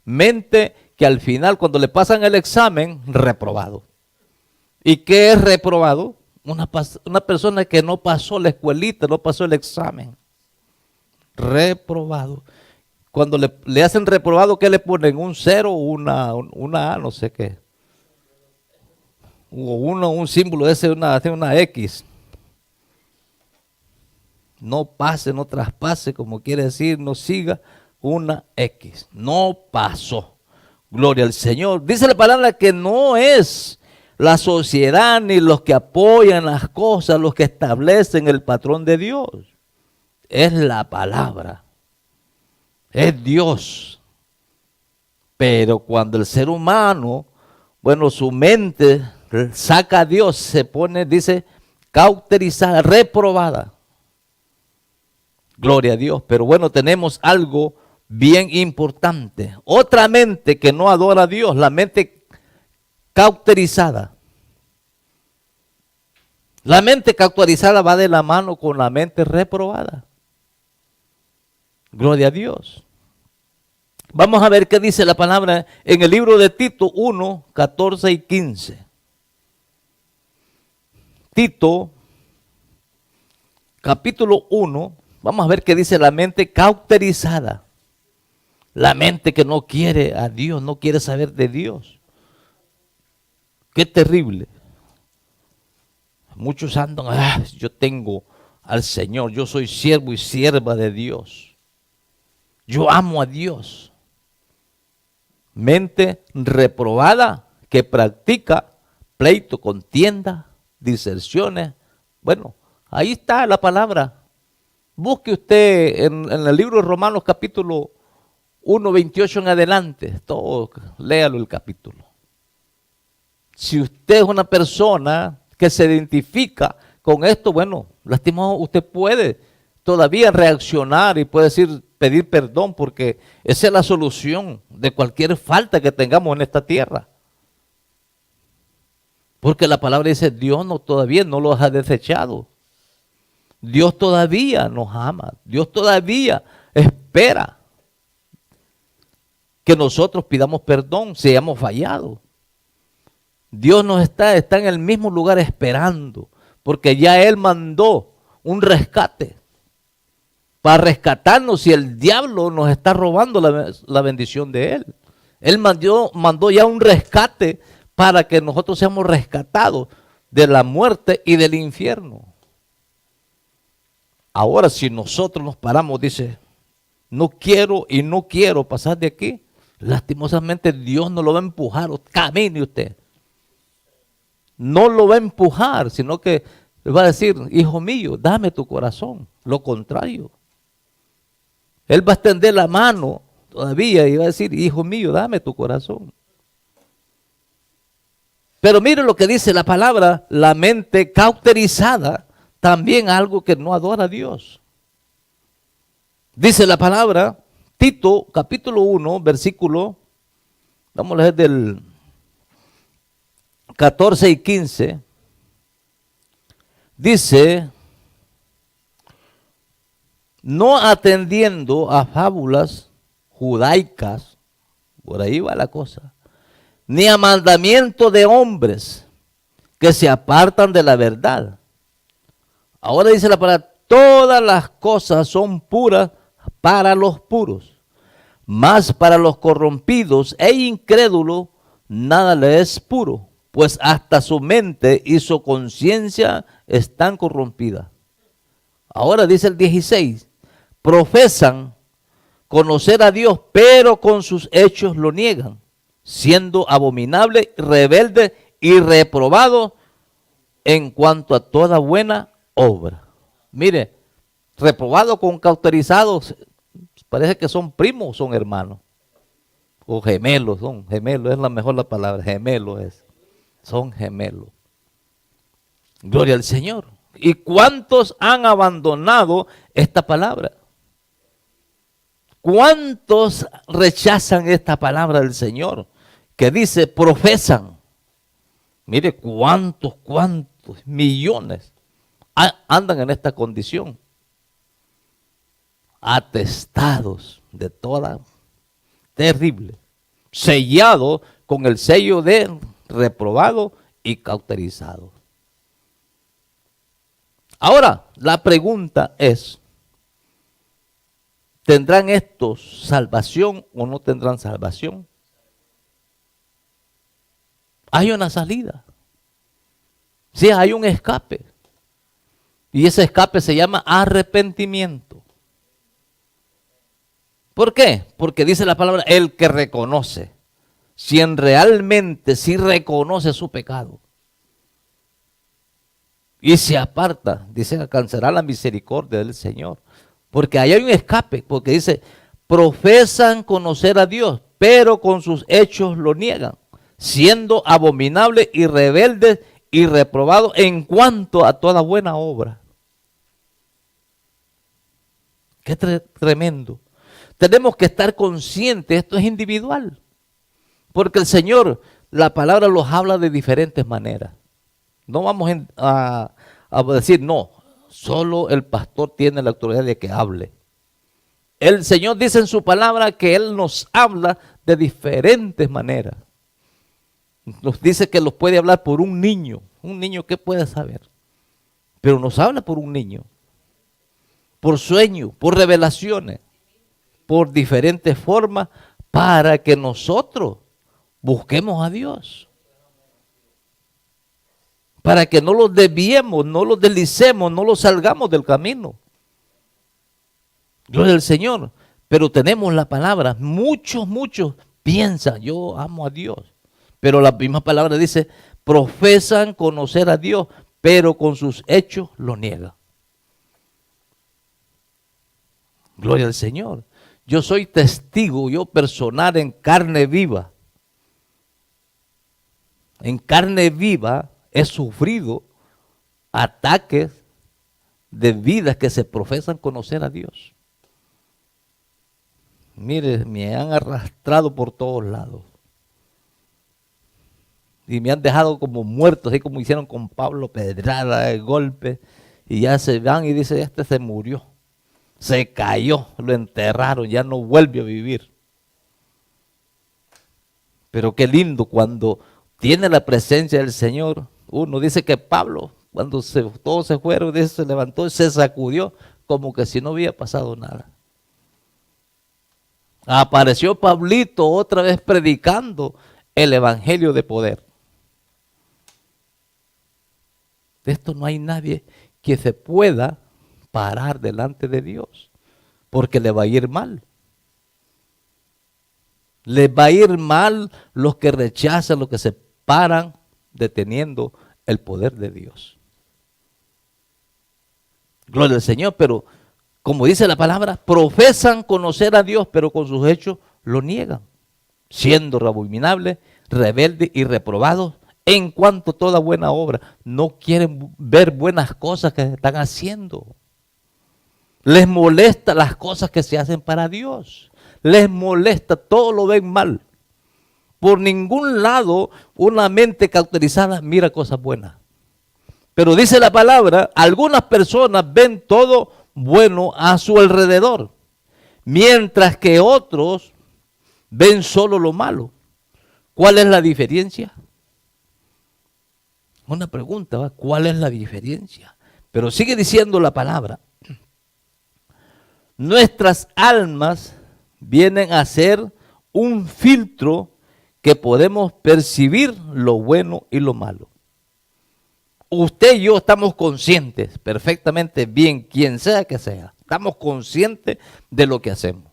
[SPEAKER 2] Mente que al final cuando le pasan el examen, reprobado. ¿Y qué es reprobado? Una persona que no pasó la escuelita, no pasó el examen. Reprobado. Cuando le hacen reprobado, ¿qué le ponen? Un cero o una A, no sé qué. O un símbolo ese, una X. No pase, no traspase, como quiere decir, no siga una X. No pasó. Gloria al Señor. Dice la palabra que no es la sociedad ni los que apoyan las cosas los que establecen el patrón de Dios. Es la palabra. Es Dios. Pero cuando el ser humano, bueno, su mente saca a Dios, se pone, dice, cauterizada, reprobada. Gloria a Dios. Pero bueno, tenemos algo bien importante. Otra mente que no adora a Dios, la mente cauterizada. La mente cauterizada va de la mano con la mente reprobada. Gloria a Dios. Vamos a ver qué dice la palabra en el libro de Tito 1, 14 y 15. Tito, capítulo 1, vamos a ver qué dice la mente cauterizada. La mente que no quiere a Dios, no quiere saber de Dios. Qué terrible. Muchos andan, yo tengo al Señor, yo soy siervo y sierva de Dios. Yo amo a Dios. Mente reprobada que practica pleito, contienda, diserciones. Bueno, ahí está la palabra. Busque usted en el libro de Romanos capítulo 1, 28 en adelante. Todo, léalo el capítulo. Si usted es una persona que se identifica con esto, bueno, lastimado, usted puede todavía reaccionar y puede decir, pedir perdón, porque esa es la solución de cualquier falta que tengamos en esta tierra. Porque la palabra dice, Dios todavía no los ha desechado. Dios todavía nos ama. Dios todavía espera que nosotros pidamos perdón si hayamos fallado. Dios nos está en el mismo lugar esperando, porque ya Él mandó un rescate para rescatarnos si el diablo nos está robando la bendición de Él. Él mandó ya un rescate para que nosotros seamos rescatados de la muerte y del infierno. Ahora si nosotros nos paramos, dice, no quiero y no quiero pasar de aquí, lastimosamente Dios no lo va a empujar, camine usted. No lo va a empujar, sino que le va a decir, hijo mío, dame tu corazón. Lo contrario. Él va a extender la mano todavía y va a decir, hijo mío, dame tu corazón. Pero mire lo que dice la palabra, la mente cauterizada, también algo que no adora a Dios. Dice la palabra, Tito capítulo 1, versículo, vamos a leer del 14 y 15, dice, no atendiendo a fábulas judaicas, por ahí va la cosa, ni a mandamiento de hombres que se apartan de la verdad. Ahora dice la palabra, todas las cosas son puras para los puros, mas para los corrompidos e incrédulos nada le es puro, pues hasta su mente y su conciencia están corrompidas. Ahora dice el 16, profesan conocer a Dios, pero con sus hechos lo niegan, siendo abominable, rebelde y reprobado en cuanto a toda buena obra. Mire, reprobado con cauterizados, parece que son primos, son hermanos, o gemelos, es la mejor la palabra, gemelos es. Son gemelos. Gloria al Señor. ¿Y cuántos han abandonado esta palabra? ¿Cuántos rechazan esta palabra del Señor? Que dice, profesan. Mire cuántos millones andan en esta condición. atestados de toda terrible, sellado con el sello de reprobado y cauterizado. Ahora, la pregunta es, ¿tendrán estos salvación o no tendrán salvación? Hay una salida. Sí, hay un escape. Y ese escape se llama arrepentimiento. ¿Por qué? Porque dice la palabra, el que reconoce, si realmente sí reconoce su pecado y se aparta, dice, alcanzará la misericordia del Señor. Porque ahí hay un escape, porque dice, profesan conocer a Dios, pero con sus hechos lo niegan, siendo abominables y rebeldes y reprobados en cuanto a toda buena obra. Qué tremendo. Tenemos que estar conscientes, esto es individual, porque el Señor, la palabra los habla de diferentes maneras. No vamos a decir, no, solo el pastor tiene la autoridad de que hable. El Señor dice en su palabra que Él nos habla de diferentes maneras. Nos dice que los puede hablar por un niño. Un niño, ¿qué puede saber? Pero nos habla por un niño, por sueño, por revelaciones, por diferentes formas, para que nosotros busquemos a Dios. Para que no los desviemos, no los deslicemos, no los salgamos del camino. Gloria al Señor. Pero tenemos la palabra. Muchos piensan, yo amo a Dios. Pero la misma palabra dice, profesan conocer a Dios, pero con sus hechos lo niegan. Gloria al Señor. Yo soy testigo, yo personal en carne viva. En carne viva he sufrido ataques de vidas que se profesan conocer a Dios. Mire, me han arrastrado por todos lados. Y me han dejado como muerto, así como hicieron con Pablo, pedrada, golpe. Y ya se van y dicen, este se murió. Se cayó, lo enterraron, ya no vuelve a vivir. Pero qué lindo cuando tiene la presencia del Señor. Uno dice que Pablo, cuando todos se fueron, dice, se levantó y se sacudió como que si no había pasado nada. Apareció Pablito otra vez predicando el evangelio de poder. De esto no hay nadie que se pueda parar delante de Dios, porque le va a ir mal. Les va a ir mal los que rechazan, los que se paran deteniendo el poder de Dios. Gloria al Señor, pero como dice la palabra, profesan conocer a Dios, pero con sus hechos lo niegan, siendo abominables, rebeldes y reprobados en cuanto a toda buena obra. No quieren ver buenas cosas que están haciendo. Les molesta las cosas que se hacen para Dios. Les molesta, todo lo ven mal. Por ningún lado una mente cauterizada mira cosas buenas. Pero dice la palabra, algunas personas ven todo bueno a su alrededor, mientras que otros ven solo lo malo. ¿Cuál es la diferencia? Una pregunta, ¿va? ¿Cuál es la diferencia? Pero sigue diciendo la palabra. Nuestras almas vienen a ser un filtro que podemos percibir lo bueno y lo malo. Usted y yo estamos conscientes perfectamente bien, quien sea que sea. Estamos conscientes de lo que hacemos.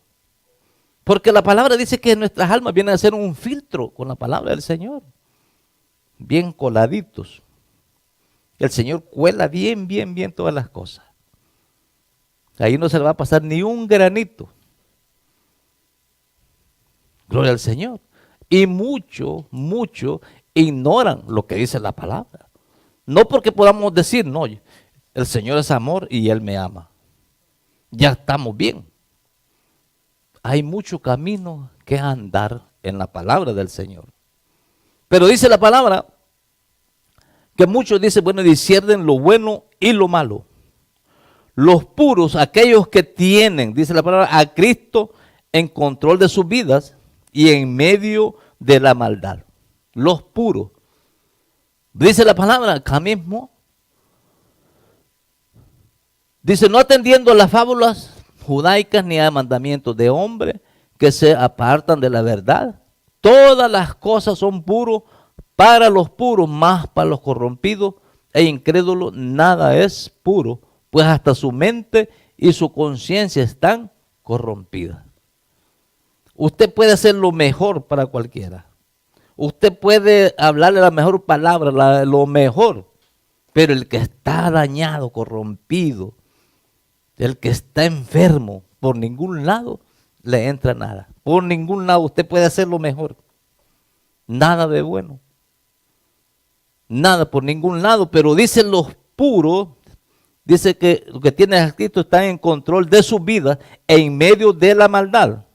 [SPEAKER 2] Porque la palabra dice que nuestras almas vienen a ser un filtro con la palabra del Señor. Bien coladitos. El Señor cuela bien todas las cosas. Ahí no se le va a pasar ni un granito. Gloria al Señor. Y muchos ignoran lo que dice la palabra. No porque podamos decir, no, el Señor es amor y Él me ama. Ya estamos bien. Hay mucho camino que andar en la palabra del Señor. Pero dice la palabra que muchos dicen, bueno, disciernen lo bueno y lo malo. Los puros, aquellos que tienen, dice la palabra, a Cristo en control de sus vidas y en medio de la maldad. Los puros. Dice la palabra acá mismo. Dice, no atendiendo a las fábulas judaicas ni a mandamientos de hombres que se apartan de la verdad. Todas las cosas son puros para los puros, más para los corrompidos e incrédulos nada es puro, pues hasta su mente y su conciencia están corrompidas. Usted puede hacer lo mejor para cualquiera. Usted puede hablarle la mejor palabra, lo mejor, pero el que está dañado, corrompido, el que está enfermo, por ningún lado le entra nada. Por ningún lado usted puede hacer lo mejor. Nada de bueno. Nada por ningún lado, pero dicen los puros, dice que lo que tienen a Cristo están en control de su vida en medio de la maldad.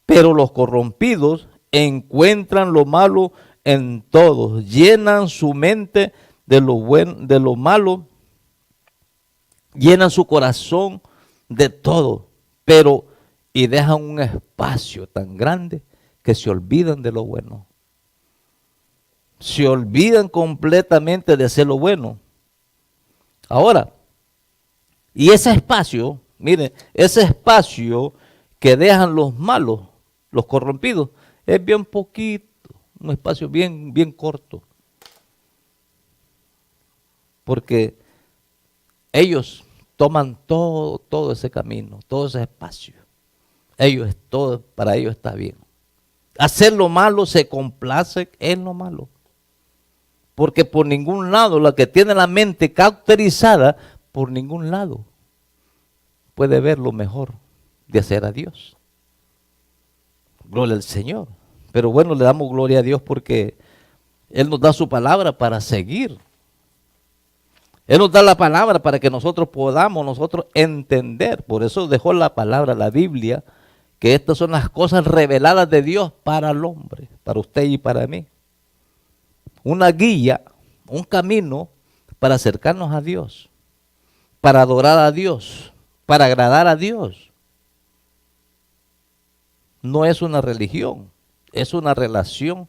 [SPEAKER 2] Pero los corrompidos encuentran lo malo en todos, llenan su mente de lo bueno, de lo malo, llenan su corazón de todo, pero y dejan un espacio tan grande que se olvidan de lo bueno. Se olvidan completamente de hacer lo bueno. Ahora, y ese espacio, miren, ese espacio que dejan los malos, los corrompidos, es bien poquito, un espacio bien corto. Porque ellos toman todo ese camino, todo ese espacio. Todo para ellos está bien. Hacer lo malo, se complace en lo malo. Porque por ningún lado, la que tiene la mente cauterizada, por ningún lado puede ver lo mejor de hacer a Dios. Gloria al Señor. Pero bueno, le damos gloria a Dios porque Él nos da su palabra para seguir. Él nos da la palabra para que nosotros podamos entender. Por eso dejó la palabra, la Biblia, que estas son las cosas reveladas de Dios para el hombre, para usted y para mí. Una guía, un camino para acercarnos a Dios, para adorar a Dios, para agradar a Dios. No es una religión, es una relación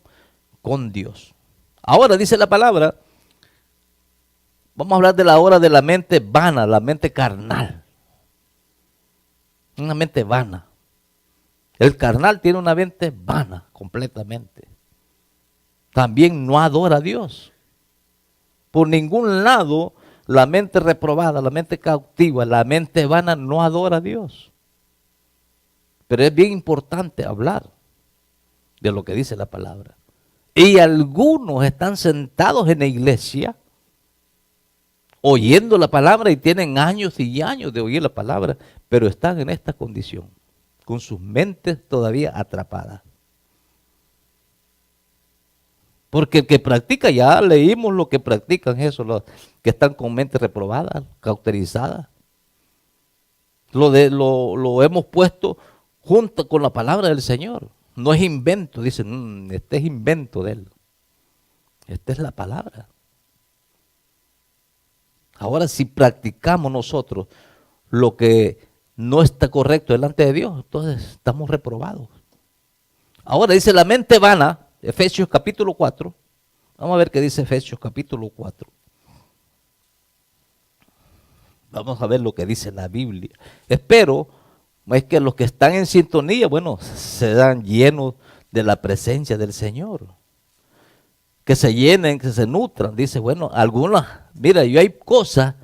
[SPEAKER 2] con Dios. Ahora dice la palabra, vamos a hablar de la hora de la mente vana, la mente carnal. Una mente vana. El carnal tiene una mente vana completamente. También no adora a Dios. Por ningún lado, la mente reprobada, la mente cautiva, la mente vana no adora a Dios. Pero es bien importante hablar de lo que dice la palabra. Y algunos están sentados en la iglesia oyendo la palabra y tienen años y años de oír la palabra, pero están en esta condición, con sus mentes todavía atrapadas. Porque el que practica, ya leímos lo que practican eso, los que están con mente reprobada, cauterizada. Lo hemos puesto junto con la palabra del Señor. No es invento, dicen, este es invento de Él. Esta es la palabra. Ahora, si practicamos nosotros lo que no está correcto delante de Dios, entonces estamos reprobados. Ahora dice la mente vana, Efesios capítulo 4. Vamos a ver qué dice Efesios capítulo 4. Vamos a ver lo que dice la Biblia. Espero es que los que están en sintonía, bueno, se dan llenos de la presencia del Señor. Que se llenen, que se nutran. Dice, bueno, algunas, mira, yo hay cosas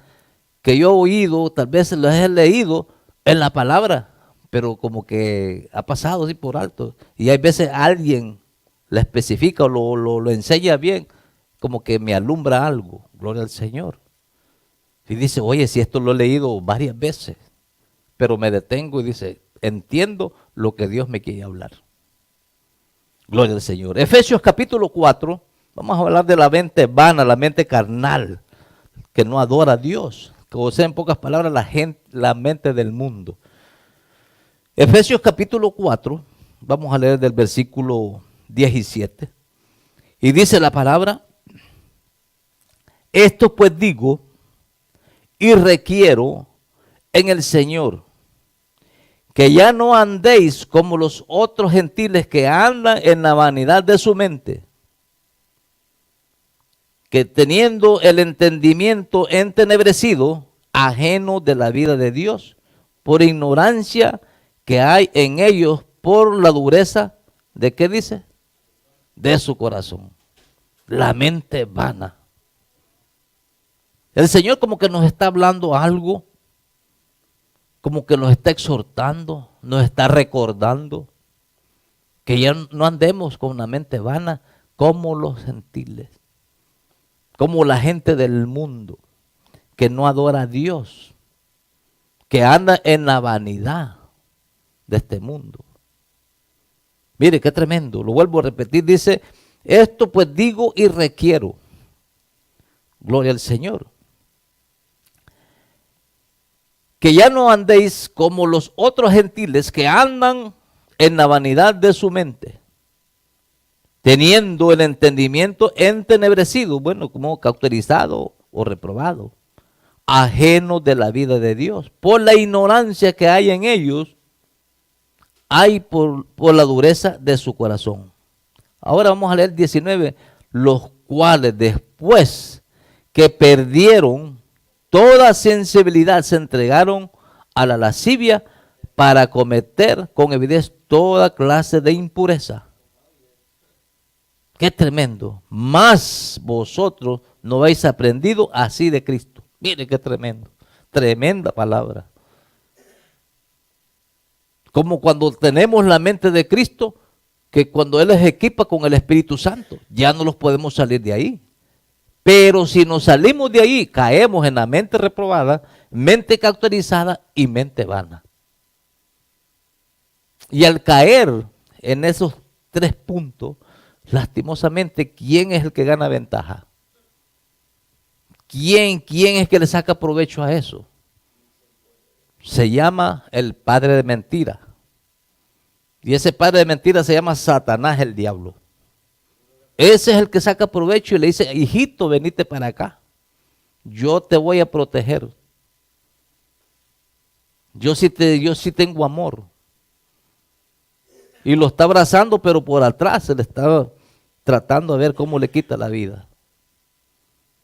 [SPEAKER 2] que yo he oído, tal vez las he leído en la palabra, pero como que ha pasado así por alto. Y hay veces alguien la especifica o lo enseña bien, como que me alumbra algo. Gloria al Señor. Y dice, oye, si esto lo he leído varias veces, pero me detengo y dice, entiendo lo que Dios me quiere hablar. Gloria al Señor. Efesios capítulo 4, vamos a hablar de la mente vana, la mente carnal, que no adora a Dios. O sea, en pocas palabras, la mente del mundo. Efesios capítulo 4, vamos a leer del versículo 17. Y dice la palabra, esto pues digo y requiero en el Señor, que ya no andéis como los otros gentiles que andan en la vanidad de su mente, que teniendo el entendimiento entenebrecido, ajeno de la vida de Dios, por ignorancia que hay en ellos, por la dureza de, ¿qué dice? De su corazón. La mente vana. El Señor como que nos está hablando algo, como que nos está exhortando, nos está recordando que ya no andemos con una mente vana como los gentiles, como la gente del mundo que no adora a Dios, que anda en la vanidad de este mundo. Mire qué tremendo, lo vuelvo a repetir, dice, esto pues digo y requiero, gloria al Señor, que ya no andéis como los otros gentiles que andan en la vanidad de su mente, teniendo el entendimiento entenebrecido, bueno, como cauterizado o reprobado, ajeno de la vida de Dios, por la ignorancia que hay en ellos, hay por la dureza de su corazón. Ahora vamos a leer 19, los cuales después que perdieron toda sensibilidad se entregaron a la lascivia para cometer con evidencia toda clase de impureza. Qué tremendo. Más vosotros no habéis aprendido así de Cristo. Mire qué tremendo. Tremenda palabra. Como cuando tenemos la mente de Cristo, que cuando Él les equipa con el Espíritu Santo, ya no los podemos salir de ahí. Pero si nos salimos de ahí, caemos en la mente reprobada, mente cauterizada y mente vana. Y al caer en esos 3 puntos, lastimosamente, ¿quién es el que gana ventaja? ¿Quién es que le saca provecho a eso? Se llama el padre de mentira. Y ese padre de mentira se llama Satanás, el diablo. Ese es el que saca provecho y le dice, hijito, venite para acá. Yo te voy a proteger. Yo sí tengo amor. Y lo está abrazando, pero por atrás se le está tratando de ver cómo le quita la vida.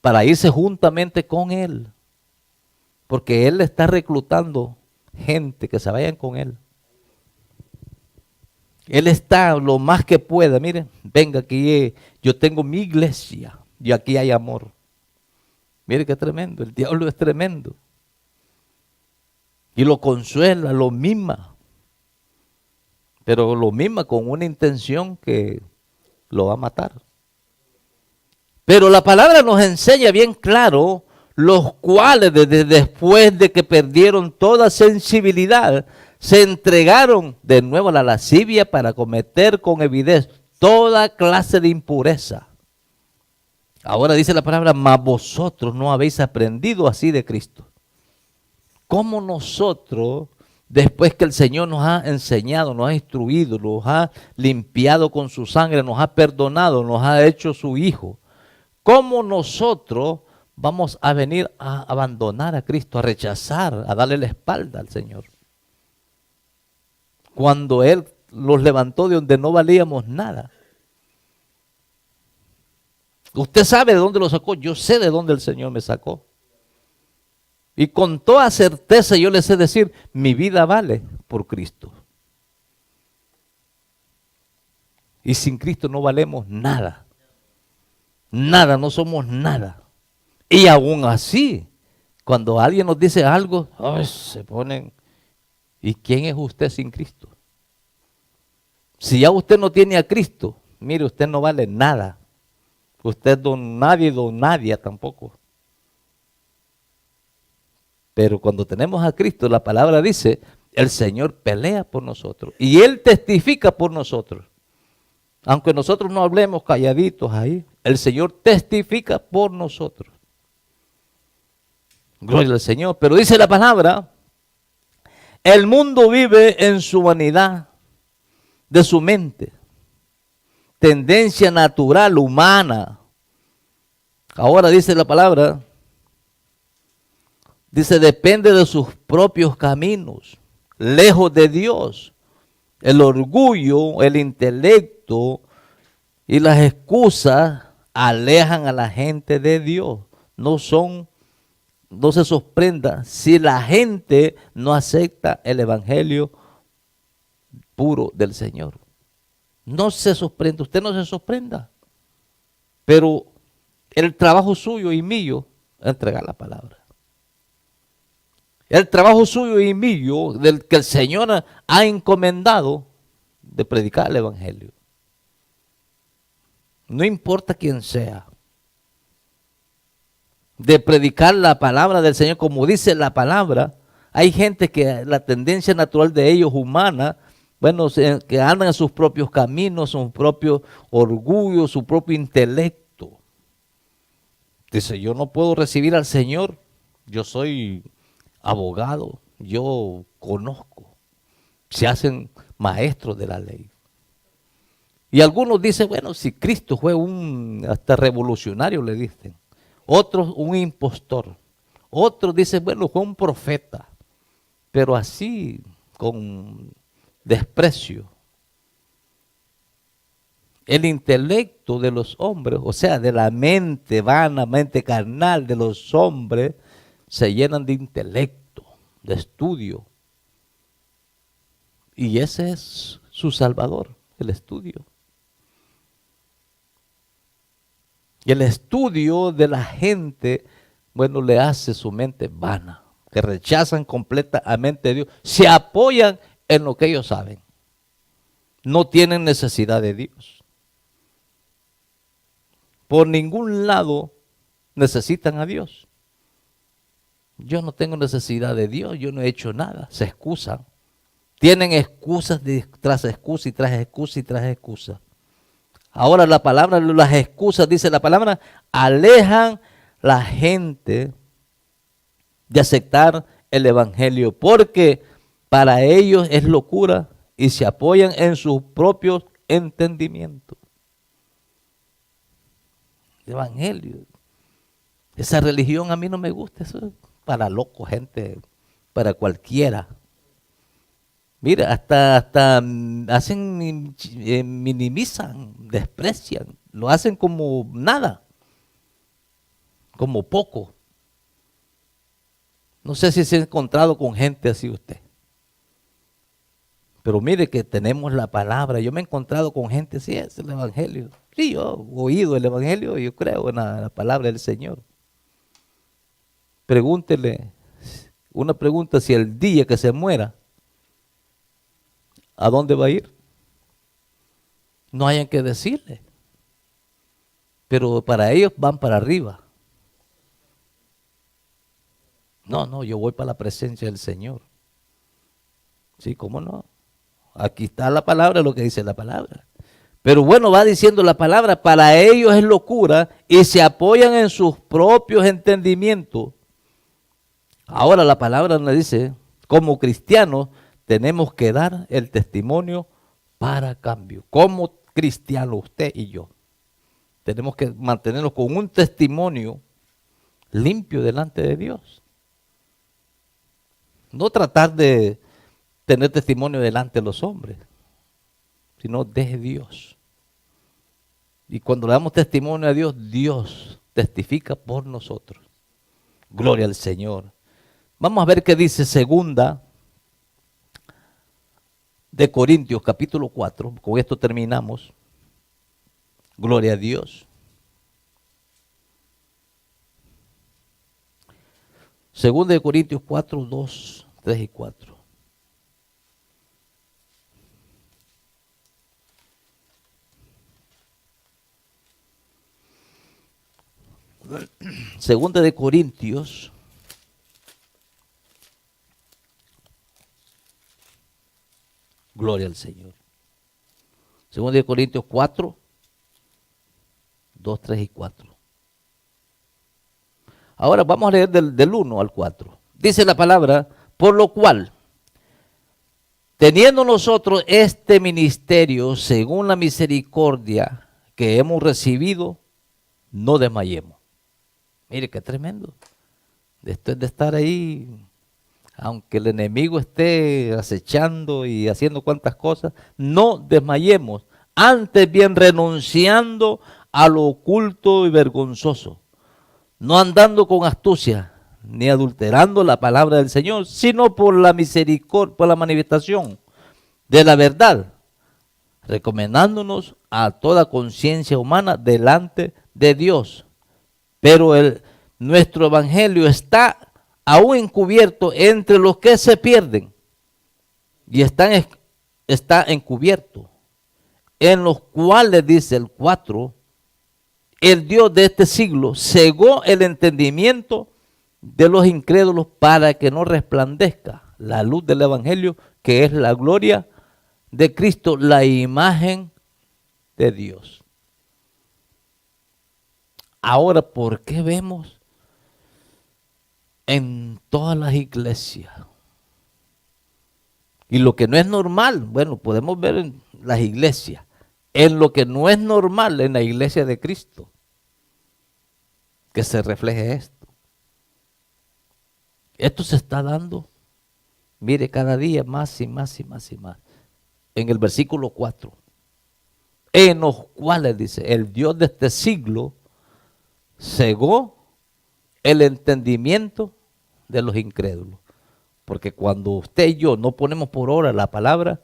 [SPEAKER 2] Para irse juntamente con él. Porque él está reclutando gente que se vayan con él. Él está lo más que pueda. Miren, venga aquí, yo tengo mi iglesia y aquí hay amor. Mire qué tremendo, el diablo es tremendo. Y lo consuela, lo mima. Pero lo mima con una intención que lo va a matar. Pero la palabra nos enseña bien claro, los cuales desde después de que perdieron toda sensibilidad, se entregaron de nuevo a la lascivia para cometer con evidencia toda clase de impureza. Ahora dice la palabra, mas vosotros no habéis aprendido así de Cristo. ¿Cómo nosotros, después que el Señor nos ha enseñado, nos ha instruido, nos ha limpiado con su sangre, nos ha perdonado, nos ha hecho su hijo, cómo nosotros vamos a venir a abandonar a Cristo, a rechazar, a darle la espalda al Señor? Cuando Él los levantó de donde no valíamos nada. Usted sabe de dónde lo sacó, yo sé de dónde el Señor me sacó. Y con toda certeza yo les sé decir, mi vida vale por Cristo. Y sin Cristo no valemos nada. Nada, no somos nada. Y aún así, cuando alguien nos dice algo, se ponen, ¿y quién es usted sin Cristo? Si ya usted no tiene a Cristo, mire, usted no vale nada. Usted es don nadie tampoco. Pero cuando tenemos a Cristo, la palabra dice, el Señor pelea por nosotros. Y Él testifica por nosotros. Aunque nosotros no hablemos calladitos ahí, el Señor testifica por nosotros. Gloria al Señor. Pero dice la palabra, el mundo vive en su vanidad de su mente. Tendencia natural, humana. Ahora dice la palabra, Dice, depende de sus propios caminos, lejos de Dios. El orgullo, el intelecto y las excusas alejan a la gente de Dios. No se sorprenda si la gente no acepta el evangelio puro del Señor. No se sorprenda, usted no se sorprenda. Pero el trabajo suyo y mío es entregar la palabra. El trabajo suyo y mío, del que el Señor ha encomendado, de predicar el evangelio. No importa quién sea. De predicar la palabra del Señor, como dice la palabra. Hay gente que la tendencia natural de ellos, humana, bueno, que andan en sus propios caminos, su propio orgullo, su propio intelecto. Dice, yo no puedo recibir al Señor, yo soy abogado, yo conozco. Se hacen maestros de la ley. Y algunos dicen, bueno, si Cristo fue un hasta revolucionario, le dicen. Otros un impostor. Otros dicen, bueno, fue un profeta. Pero así, con desprecio. El intelecto de los hombres, o sea, de la mente vana, mente carnal de los hombres, se llenan de intelecto, de estudio. Y ese es su salvador, el estudio. Y el estudio de la gente, bueno, le hace su mente vana, que rechazan completamente a Dios, se apoyan en lo que ellos saben. No tienen necesidad de Dios. Por ningún lado necesitan a Dios. Yo no tengo necesidad de Dios, yo no he hecho nada. Se excusan. Tienen excusas tras excusa y tras excusa y tras excusa. Ahora la palabra, las excusas, dice la palabra, alejan la gente de aceptar el evangelio, porque para ellos es locura y se apoyan en sus propios entendimientos. El evangelio, esa religión a mí no me gusta, eso es para locos, gente, para cualquiera. Mira, hasta hacen, minimizan, desprecian, lo hacen como nada, como poco. No sé si se ha encontrado con gente así usted. Pero mire que tenemos la palabra. Yo me he encontrado con gente así, es el evangelio. Sí, yo he oído el evangelio y yo creo en la palabra del Señor. Pregúntele, una pregunta, si el día que se muera, ¿a dónde va a ir? No hayan que decirle. Pero para ellos van para arriba. No, yo voy para la presencia del Señor. Sí, ¿cómo no? Aquí está la palabra, lo que dice la palabra. Pero bueno, va diciendo la palabra, para ellos es locura y se apoyan en sus propios entendimientos. Ahora la palabra nos dice, como cristianos, tenemos que dar el testimonio para cambio. Como cristianos, usted y yo, tenemos que mantenernos con un testimonio limpio delante de Dios. No tratar de tener testimonio delante de los hombres, sino de Dios. Y cuando le damos testimonio a Dios, Dios testifica por nosotros. Gloria al Señor. Vamos a ver qué dice segunda de Corintios, capítulo 4. Con esto terminamos. Gloria a Dios. Segunda de Corintios 4, 2, 3 y 4. Segunda de Corintios. Gloria al Señor. Segunda de Corintios 4, 2, 3 y 4. Ahora vamos a leer del 1 al 4. Dice la palabra, por lo cual, teniendo nosotros este ministerio según la misericordia que hemos recibido, no desmayemos. Mire qué tremendo. Esto es de estar ahí, aunque el enemigo esté acechando y haciendo cuantas cosas, no desmayemos, antes bien renunciando a lo oculto y vergonzoso, no andando con astucia, ni adulterando la palabra del Señor, sino por la misericordia, por la manifestación de la verdad, recomendándonos a toda conciencia humana delante de Dios. Pero nuestro evangelio está aún encubierto entre los que se pierden, y está encubierto, en los cuales, dice el 4, el Dios de este siglo cegó el entendimiento de los incrédulos para que no resplandezca la luz del evangelio, que es la gloria de Cristo, la imagen de Dios. Ahora, ¿por qué vemos en todas las iglesias? Y lo que no es normal, bueno, podemos ver en las iglesias, en lo que no es normal en la iglesia de Cristo, que se refleje esto. Esto se está dando, mire, cada día más y más y más y más. En el versículo 4, en los cuales dice, el Dios de este siglo cegó el entendimiento de los incrédulos. Porque cuando usted y yo no ponemos por obra la palabra,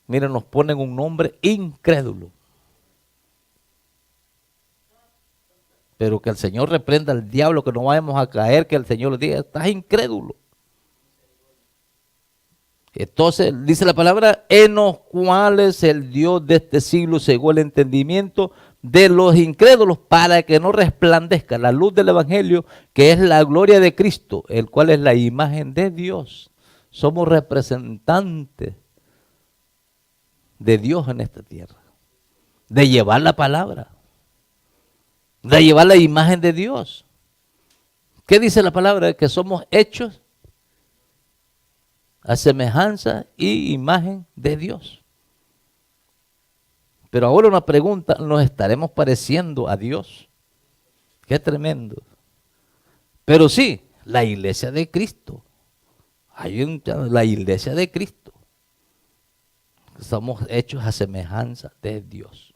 [SPEAKER 2] miren, nos ponen un nombre incrédulo. Pero que el Señor reprenda al diablo, que no vayamos a caer, que el Señor le diga, estás incrédulo. Entonces dice la palabra, en los cuales el Dios de este siglo cegó el entendimiento de los incrédulos para que no resplandezca la luz del evangelio, que es la gloria de Cristo, el cual es la imagen de Dios. Somos representantes de Dios en esta tierra, de llevar la palabra, de llevar la imagen de Dios. ¿Qué dice la palabra? Que somos hechos a semejanza y imagen de Dios. Pero ahora una pregunta, ¿nos estaremos pareciendo a Dios? Qué tremendo. Pero sí, la iglesia de Cristo. La iglesia de Cristo. Somos hechos a semejanza de Dios.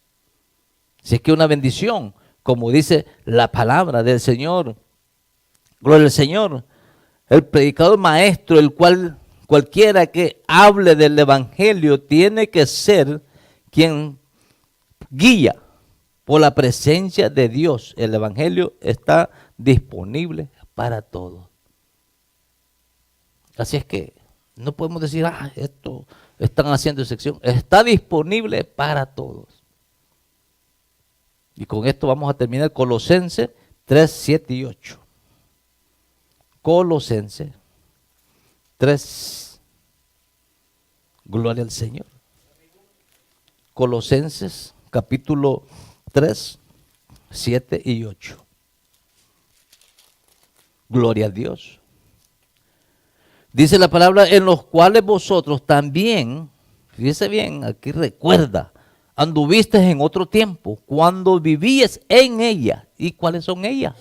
[SPEAKER 2] Si es que una bendición, como dice la palabra del Señor, gloria al Señor, el predicador maestro, el cual cualquiera que hable del evangelio tiene que ser quien guía por la presencia de Dios. El evangelio está disponible para todos. Así es que no podemos decir, esto están haciendo excepción. Está disponible para todos. Y con esto vamos a terminar Colosenses 3, 7 y 8. Colosenses 3. Gloria al Señor. Colosenses capítulo 3, 7 y 8. Gloria a Dios. Dice la palabra, en los cuales vosotros también, fíjese bien, aquí recuerda, anduvisteis en otro tiempo, cuando vivíais en ella. ¿Y cuáles son ellas?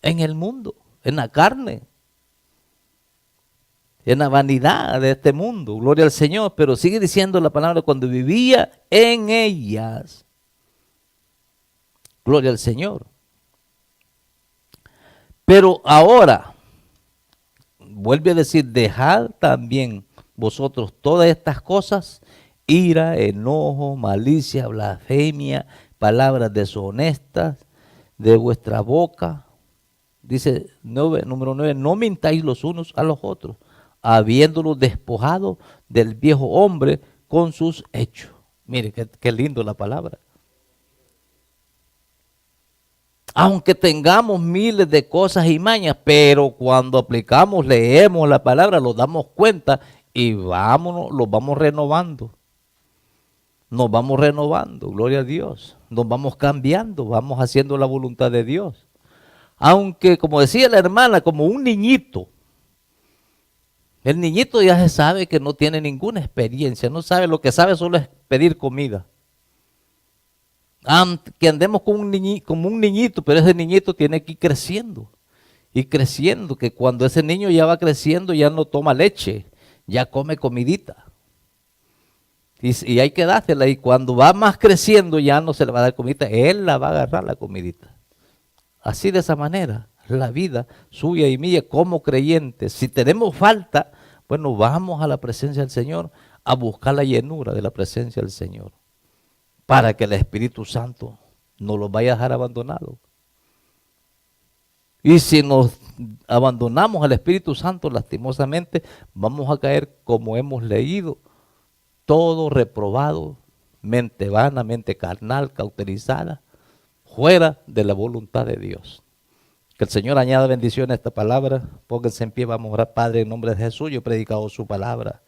[SPEAKER 2] En el mundo, en la carne, en la vanidad de este mundo, gloria al Señor. Pero sigue diciendo la palabra, cuando vivía en ellas, gloria al Señor. Pero ahora, vuelve a decir, dejad también vosotros todas estas cosas, ira, enojo, malicia, blasfemia, palabras deshonestas de vuestra boca. Dice número 9, no mintáis los unos a los otros, habiéndolos despojado del viejo hombre con sus hechos. Mire, qué lindo la palabra. Aunque tengamos miles de cosas y mañas, pero cuando aplicamos, leemos la palabra, nos damos cuenta y los vamos renovando. Nos vamos renovando, gloria a Dios. Nos vamos cambiando, vamos haciendo la voluntad de Dios. Aunque, como decía la hermana, como un niñito. El niñito ya se sabe que no tiene ninguna experiencia, no sabe, lo que sabe solo es pedir comida. Que andemos como un niñito, pero ese niñito tiene que ir creciendo. y creciendo, que cuando ese niño ya va creciendo ya no toma leche, ya come comidita. Y hay que dársela, y cuando va más creciendo ya no se le va a dar comidita, él la va a agarrar la comidita. Así de esa manera, la vida suya y mía como creyentes. Si tenemos falta, bueno, vamos a la presencia del Señor a buscar la llenura de la presencia del Señor, para que el Espíritu Santo no los vaya a dejar abandonados. Y si nos abandonamos al Espíritu Santo, lastimosamente, vamos a caer como hemos leído, todo reprobado, mente vana, mente carnal, cauterizada, fuera de la voluntad de Dios. Que el Señor añada bendición a esta palabra. Pónganse en pie, vamos a orar. Padre, en nombre de Jesús, yo he predicado su palabra.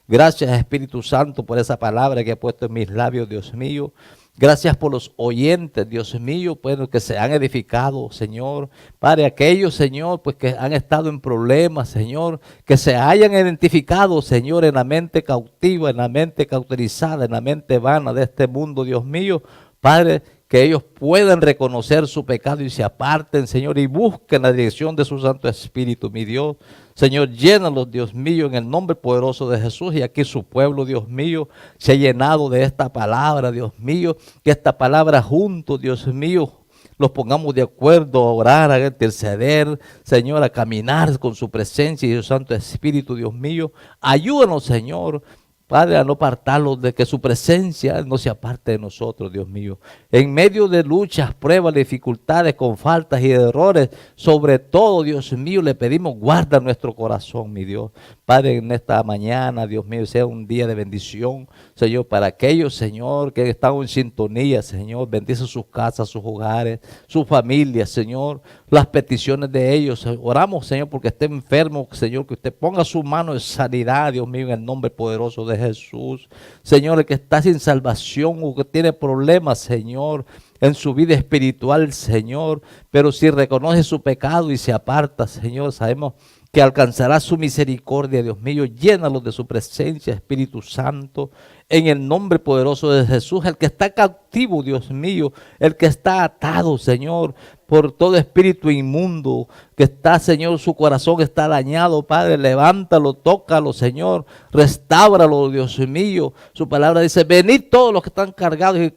[SPEAKER 2] Gracias, Espíritu Santo, por esa palabra que ha puesto en mis labios, Dios mío. Gracias por los oyentes, Dios mío, pues que se han edificado, Señor. Padre, aquellos, Señor, pues que han estado en problemas, Señor, que se hayan identificado, Señor, en la mente cautiva, en la mente cauterizada, en la mente vana de este mundo, Dios mío. Padre, que ellos puedan reconocer su pecado y se aparten, Señor, y busquen la dirección de su Santo Espíritu, mi Dios. Señor, llénalos, Dios mío, en el nombre poderoso de Jesús. Y aquí su pueblo, Dios mío, se ha llenado de esta palabra, Dios mío. Que esta palabra juntos, Dios mío, los pongamos de acuerdo a orar, a interceder, Señor, a caminar con su presencia y su Santo Espíritu, Dios mío. Ayúdanos, Señor, Padre, a no apartarlos, de que su presencia no se aparte de nosotros, Dios mío. En medio de luchas, pruebas, dificultades, con faltas y errores, sobre todo, Dios mío, le pedimos, guarda nuestro corazón, mi Dios. Padre, en esta mañana, Dios mío, sea un día de bendición, Señor, para aquellos, Señor, que están en sintonía, Señor. Bendice sus casas, sus hogares, sus familias, Señor. Las peticiones de ellos. Oramos, Señor, porque esté enfermo, Señor, que usted ponga su mano en sanidad, Dios mío, en el nombre poderoso de Jesús. Señor, el que está sin salvación o que tiene problemas, Señor, en su vida espiritual, Señor, pero si reconoce su pecado y se aparta, Señor, sabemos que alcanzará su misericordia, Dios mío. Llénalos de su presencia, Espíritu Santo, en el nombre poderoso de Jesús. El que está cautivo, Dios mío, el que está atado, Señor, por todo espíritu inmundo, que está, Señor, su corazón está dañado, Padre, levántalo, tócalo, Señor, restáuralo, Dios mío. Su palabra dice, venid todos los que están cargados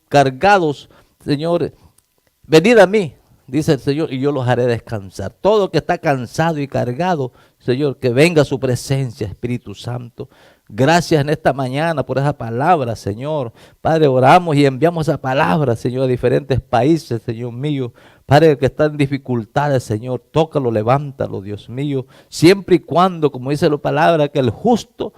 [SPEAKER 2] cargados, Señor, venid a mí, dice el Señor, y yo los haré descansar. Todo el que está cansado y cargado, Señor, que venga a su presencia, Espíritu Santo. Gracias en esta mañana por esa palabra, Señor. Padre, oramos y enviamos esa palabra, Señor, a diferentes países, Señor mío. Padre, el que está en dificultades, Señor, tócalo, levántalo, Dios mío. Siempre y cuando, como dice la palabra, que el justo,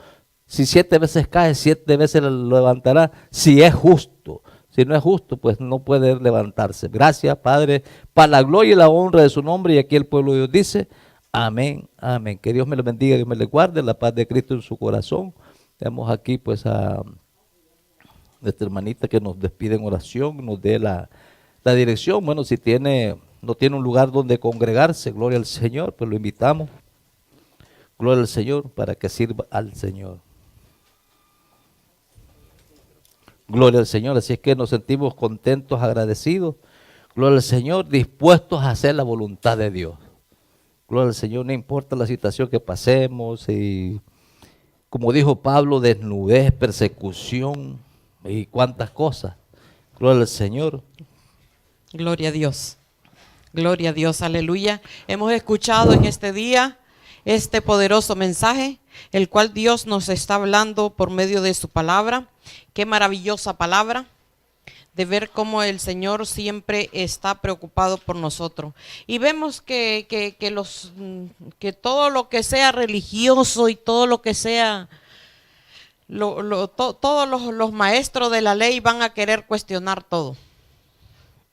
[SPEAKER 2] si 7 veces cae, 7 veces lo levantará, si es justo. Si no es justo, pues no puede levantarse. Gracias, Padre, para la gloria y la honra de su nombre. Y aquí el pueblo de Dios dice, amén, amén. Que Dios me lo bendiga, Dios me le guarde, la paz de Cristo en su corazón. Tenemos aquí pues a nuestra hermanita que nos despide en oración, nos dé la dirección. Bueno, si no tiene un lugar donde congregarse, gloria al Señor, pues lo invitamos. Gloria al Señor para que sirva al Señor. Gloria al Señor, así es que nos sentimos contentos, agradecidos. Gloria al Señor, dispuestos a hacer la voluntad de Dios. Gloria al Señor, no importa la situación que pasemos, y como dijo Pablo, desnudez, persecución y cuántas cosas. Gloria al Señor.
[SPEAKER 1] Gloria a Dios. Gloria a Dios, aleluya. Hemos escuchado en este día este poderoso mensaje, el cual Dios nos está hablando por medio de su palabra. Qué maravillosa palabra, de ver cómo el Señor siempre está preocupado por nosotros. Y vemos que todo lo que sea religioso y todo lo que sea, todos los maestros de la ley van a querer cuestionar todo.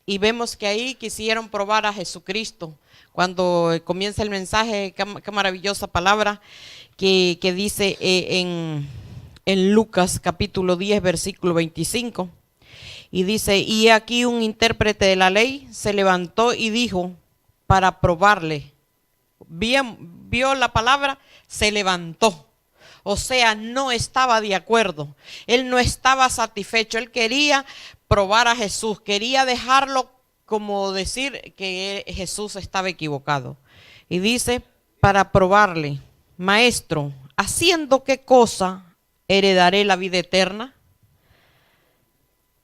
[SPEAKER 1] Y vemos que ahí quisieron probar a Jesucristo. Cuando comienza el mensaje, qué maravillosa palabra que dice en Lucas capítulo 10, versículo 25. Y dice, y aquí un intérprete de la ley se levantó y dijo para probarle. Vio la palabra, se levantó. O sea, no estaba de acuerdo. Él no estaba satisfecho. Él quería probar a Jesús. Quería dejarlo como decir que Jesús estaba equivocado. Y dice, para probarle, maestro, ¿haciendo qué cosa heredaré la vida eterna?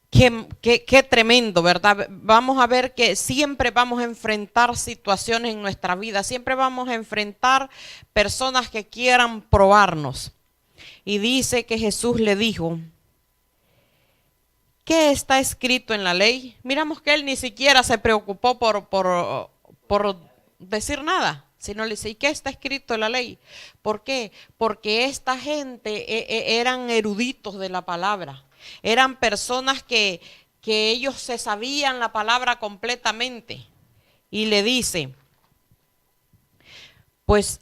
[SPEAKER 1] Qué tremendo, ¿verdad? Vamos a ver que siempre vamos a enfrentar situaciones en nuestra vida, siempre vamos a enfrentar personas que quieran probarnos. Y dice que Jesús le dijo, ¿qué está escrito en la ley? Miramos que él ni siquiera se preocupó por decir nada, sino le dice, ¿y qué está escrito en la ley? ¿Por qué? Porque esta gente eran eruditos de la palabra. Eran personas que ellos se sabían la palabra completamente. Y le dice, pues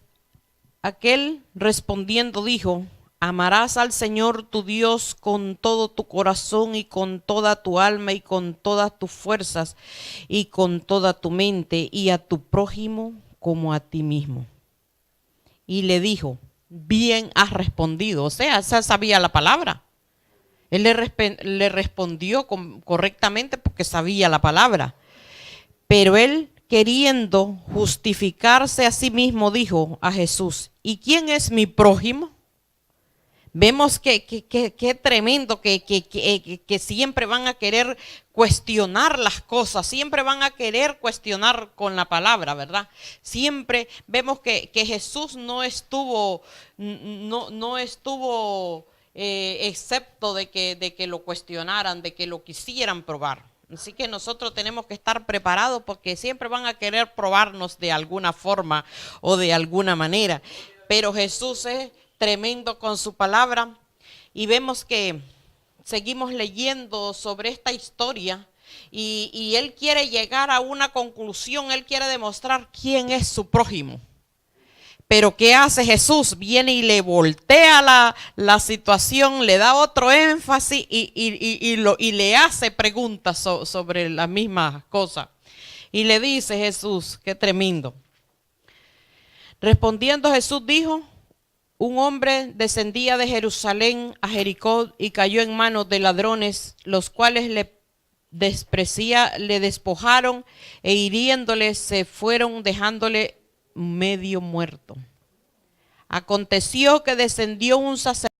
[SPEAKER 1] aquel respondiendo dijo, amarás al Señor tu Dios con todo tu corazón y con toda tu alma y con todas tus fuerzas y con toda tu mente y a tu prójimo como a ti mismo. Y le dijo, bien has respondido. O sea, sabía la palabra. Él le respondió correctamente porque sabía la palabra. Pero él, queriendo justificarse a sí mismo, dijo a Jesús, ¿y quién es mi prójimo? Vemos que tremendo, que siempre van a querer cuestionar las cosas, siempre van a querer cuestionar con la palabra, ¿verdad? Siempre vemos que Jesús no estuvo excepto de que lo cuestionaran, de que lo quisieran probar. Así que nosotros tenemos que estar preparados porque siempre van a querer probarnos de alguna forma o de alguna manera. Pero Jesús es tremendo con su palabra y vemos que seguimos leyendo sobre esta historia y él quiere llegar a una conclusión, él quiere demostrar quién es su prójimo. Pero ¿qué hace Jesús? Viene y le voltea la situación, le da otro énfasis y le hace preguntas sobre las mismas cosas. Y le dice Jesús, qué tremendo. Respondiendo Jesús dijo, un hombre descendía de Jerusalén a Jericó y cayó en manos de ladrones, los cuales le despojaron e hiriéndole se fueron dejándole medio muerto. Aconteció que descendió un sacerdote